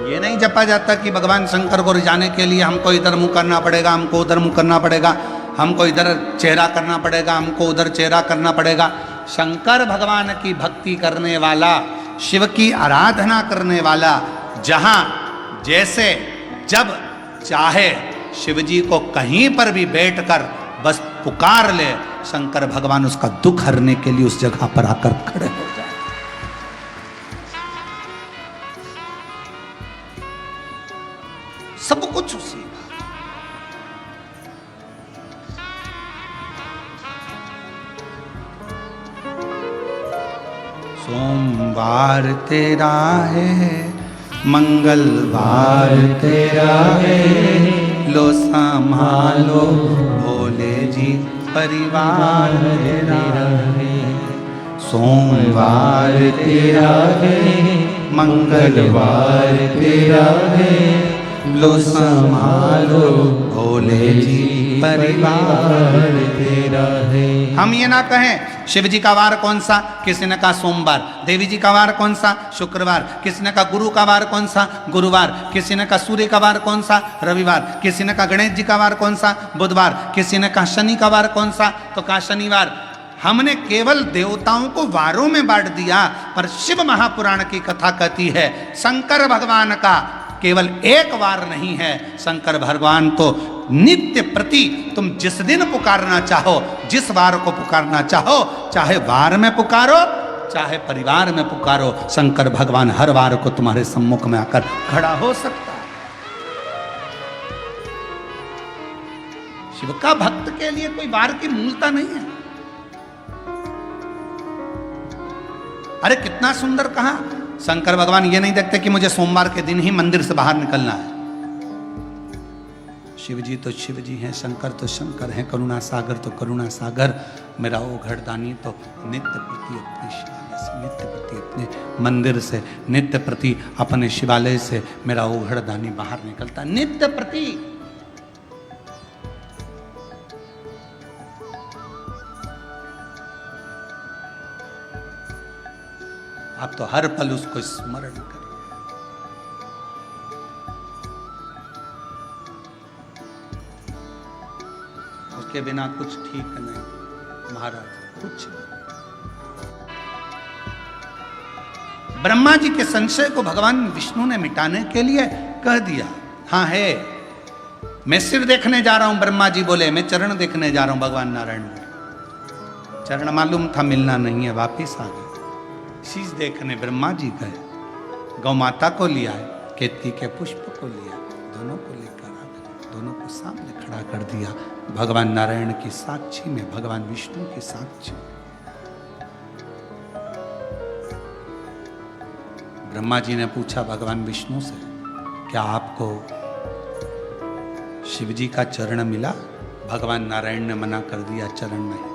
ये नहीं जपा जाता कि भगवान शंकर को रिझाने के लिए हमको इधर मुंह करना पड़ेगा, हमको उधर मुंह करना पड़ेगा, हमको इधर चेहरा करना पड़ेगा, हमको उधर चेहरा करना पड़ेगा। शंकर भगवान की भक्ति करने वाला, शिव की आराधना करने वाला जहां जैसे जब चाहे शिव जी को कहीं पर भी बैठकर बस पुकार ले, शंकर भगवान उसका दुख हरने के लिए उस जगह पर आकर खड़े हो जाए। सब कुछ उसी सोमवार तेरा है, मंगलवार तेरा है, लो संभालो भोले जी परिवार तेरा है। सोमवार तेरा है, मंगलवार तेरा है, लो संभालो भोले जी परिवार तेरा है। हम ये ना कहें शिव जी का वार कौन सा, किसी ने कहा सोमवार, देवी जी का वार कौन सा, शुक्रवार, किसी ने कहा गुरु का वार कौन सा, गुरुवार, किसी ने कहा सूर्य का वार कौन सा, रविवार, किसी ने कहा गणेश जी का वार कौन सा, बुधवार, किसी ने कहा शनि का वार कौन सा, तो कहा शनिवार। हमने केवल देवताओं को वारों में बांट दिया, पर शिव महापुराण की कथा कहती है शंकर भगवान का केवल एक वार नहीं है। शंकर भगवान तो नित्य प्रति तुम जिस दिन पुकारना चाहो, जिस वार को पुकारना चाहो, चाहे वार में पुकारो चाहे परिवार में पुकारो, शंकर भगवान हर वार को तुम्हारे सम्मुख में आकर खड़ा हो सकता है। शिव का भक्त के लिए कोई वार की मूलता नहीं है। अरे कितना सुंदर कहा, शंकर भगवान ये नहीं देखते कि मुझे सोमवार के दिन ही मंदिर से बाहर निकलना है। शिव जी तो शिव जी हैं, शंकर तो शंकर हैं, करुणा सागर तो करुणा सागर, मेरा वो घरदानी तो नित्य प्रति अपने शिवालय से, नित्य प्रति अपने मंदिर से, नित्य प्रति अपने शिवालय से मेरा वो घरदानी बाहर निकलता है, नित्य प्रति। आप तो हर पल उसको स्मरण करिए। उसके बिना कुछ ठीक नहीं महाराज, कुछ नहीं। ब्रह्मा जी के संशय को भगवान विष्णु ने मिटाने के लिए कह दिया, हाँ है, मैं सिर देखने जा रहा हूं। ब्रह्मा जी बोले मैं चरण देखने जा रहा हूं। भगवान नारायण बोले चरण मालूम था मिलना नहीं है, वापिस आ गए। शीश देखने ब्रह्मा जी गए, गौ माता को लिया है, केतकी के पुष्प को लिया, दोनों को लेकर आ गए, दोनों को सामने खड़ा कर दिया, भगवान नारायण की साक्षी में, भगवान विष्णु की साक्षी। ब्रह्मा जी ने पूछा भगवान विष्णु से, क्या आपको शिव जी का चरण मिला? भगवान नारायण ने मना कर दिया, चरण नहीं।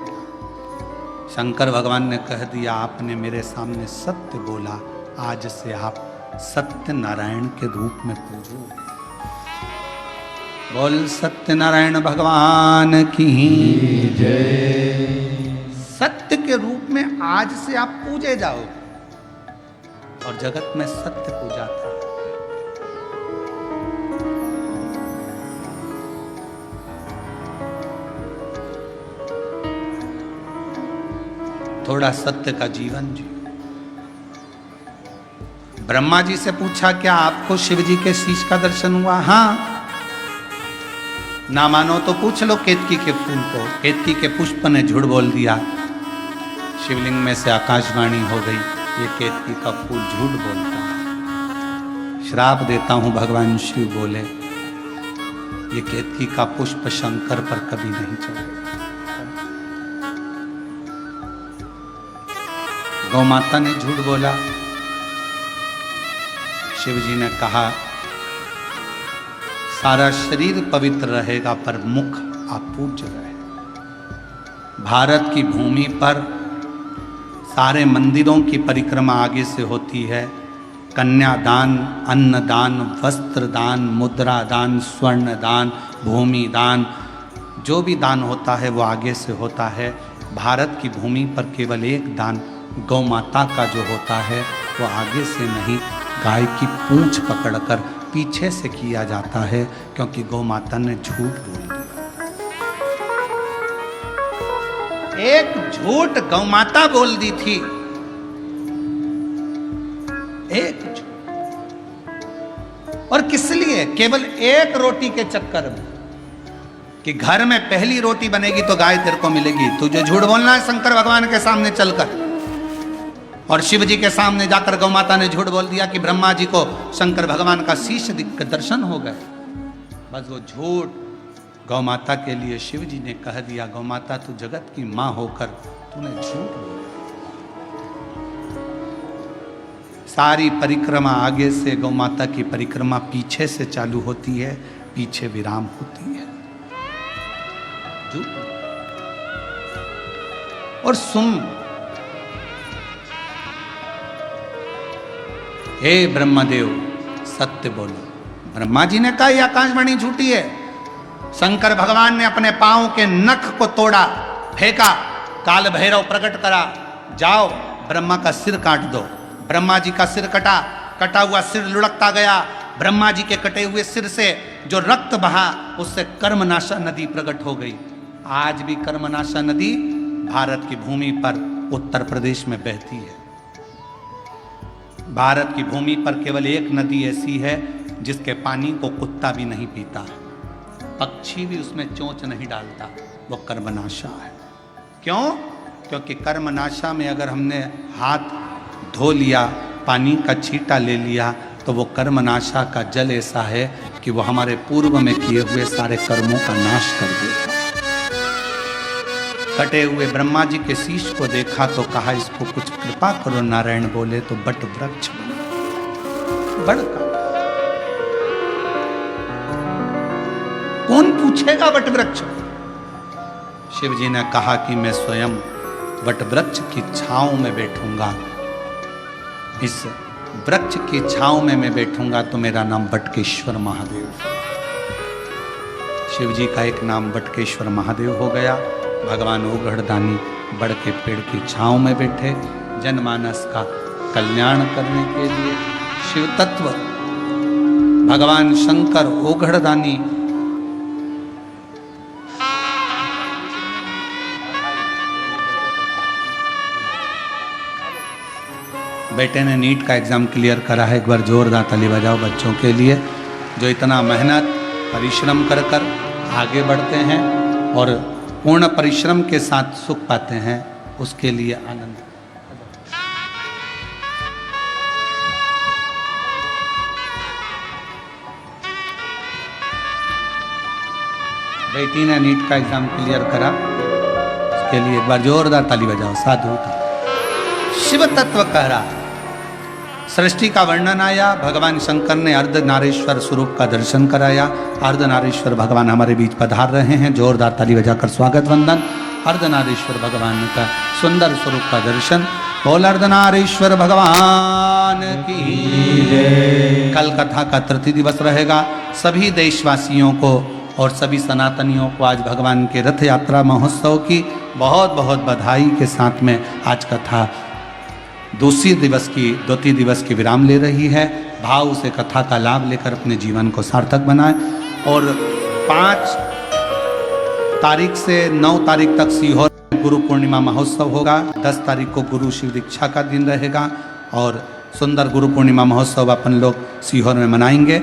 शंकर भगवान ने कह दिया, आपने मेरे सामने सत्य बोला, आज से आप सत्य नारायण के रूप में पूजो। बोल सत्य नारायण भगवान की जय। सत्य के रूप में आज से आप पूजे जाओ, और जगत में सत्य पूजाता है। थोड़ा सत्य का जीवन जियो। ब्रह्मा जी से पूछा, क्या आपको शिव जी के शीश का दर्शन हुआ? हाँ। ना मानो तो पूछ लो केतकी के फूल को। केतकी के पुष्प ने झूठ बोल दिया, शिवलिंग में से आकाशवाणी हो गई, ये केतकी का फूल झूठ बोलता है। श्राप देता हूं, भगवान शिव बोले, ये केतकी का पुष्प शंकर पर कभी नहीं चढ़ेगा। गौ माता ने झूठ बोला। शिव जी ने कहा, सारा शरीर पवित्र रहेगा पर मुख अपूज्य रहे। भारत की भूमि पर सारे मंदिरों की परिक्रमा आगे से होती है, कन्यादान, अन्नदान, वस्त्रदान, मुद्रा दान, स्वर्ण दान, भूमि दान, जो भी दान होता है वो आगे से होता है। भारत की भूमि पर केवल एक दान गौ माता का जो होता है वो आगे से नहीं, गाय की पूंछ पकड़कर पीछे से किया जाता है, क्योंकि गौ माता ने झूठ बोल दिया। एक झूठ गौ माता बोल दी थी, एक झूठ। और किस लिए? केवल एक रोटी के चक्कर में, कि घर में पहली रोटी बनेगी तो गाय तेरे को मिलेगी। तुझे झूठ बोलना है शंकर भगवान के सामने चलकर। और शिव जी के सामने जाकर गौ माता ने झूठ बोल दिया कि ब्रह्मा जी को शंकर भगवान का शीश दिख कर दर्शन हो गए। बस वो झूठ गौ माता के लिए शिव जी ने कह दिया, गौ माता तू जगत की मां होकर तूने झूठ बोला। सारी परिक्रमा आगे से, गौ माता की परिक्रमा पीछे से चालू होती है, पीछे विराम होती है। झूठ। और सुन, हे ब्रह्मदेव सत्य बोलो। ब्रह्मा जी ने कहा यह आकाशवाणी झूठी है। शंकर भगवान ने अपने पांव के नख को तोड़ा, फेंका, काल भैरव प्रकट करा, जाओ ब्रह्मा का सिर काट दो। ब्रह्मा जी का सिर कटा, कटा हुआ सिर लुढ़कता गया। ब्रह्मा जी के कटे हुए सिर से जो रक्त बहा उससे कर्मनाशा नदी प्रकट हो गई। आज भी कर्मनाशा नदी भारत की भूमि पर उत्तर प्रदेश में बहती है। भारत की भूमि पर केवल एक नदी ऐसी है जिसके पानी को कुत्ता भी नहीं पीता, पक्षी भी उसमें चोंच नहीं डालता, वो कर्मनाशा है। क्यों? क्योंकि कर्मनाशा में अगर हमने हाथ धो लिया, पानी का छींटा ले लिया, तो वो कर्मनाशा का जल ऐसा है कि वो हमारे पूर्व में किए हुए सारे कर्मों का नाश कर देता। कटे हुए ब्रह्मा जी के शीश को देखा तो कहा इसको कुछ कृपा करो। नारायण बोले तो बट वृक्ष बना, बड़का। कौन पूछेगा वट वृक्ष? शिव जी ने कहा कि मैं स्वयं वट वृक्ष की छांव में बैठूंगा। इस वृक्ष की छांव में मैं बैठूंगा तो मेरा नाम बटकेश्वर महादेव। शिव जी का एक नाम बटकेश्वर महादेव हो गया। भगवान ओघड़दानी बड़ के पेड़ की छांव में बैठे, जनमानस का कल्याण करने के लिए। शिव तत्व भगवान शंकर ओघड़दानी बेटे ने नीट का एग्जाम क्लियर करा है। एक बार जोरदार ताली बजाओ बच्चों के लिए, जो इतना मेहनत परिश्रम कर कर आगे बढ़ते हैं और पूर्ण परिश्रम के साथ सुख पाते हैं, उसके लिए आनंद। बेटी ने नीट का एग्जाम क्लियर करा, उसके लिए एक बार जोरदार ताली बजाओ। साधु शिव तत्व कह रहा। सृष्टि का वर्णन आया, भगवान शंकर ने अर्धनारीश्वर स्वरूप का दर्शन कराया। अर्धनारीश्वर भगवान हमारे बीच पधार रहे हैं, जोरदार ताली बजाकर स्वागत वंदन। अर्धनारीश्वर भगवान का सुंदर स्वरूप का दर्शन। बोल अर्धनारीश्वर भगवान की। कल कथा का तृतीय दिवस रहेगा। सभी देशवासियों को और सभी सनातनियों को आज भगवान के रथ यात्रा महोत्सव की बहुत बहुत बधाई के साथ में आज कथा द्वितीय दिवस की विराम ले रही है। भाव से कथा का लाभ लेकर अपने जीवन को सार्थक बनाएं। और 5 तारीख से 9 तारीख तक सीहोर गुरु पूर्णिमा महोत्सव होगा। 10 तारीख को गुरु शिव दीक्षा का दिन रहेगा और सुंदर गुरु पूर्णिमा महोत्सव अपन लोग सीहोर में मनाएंगे।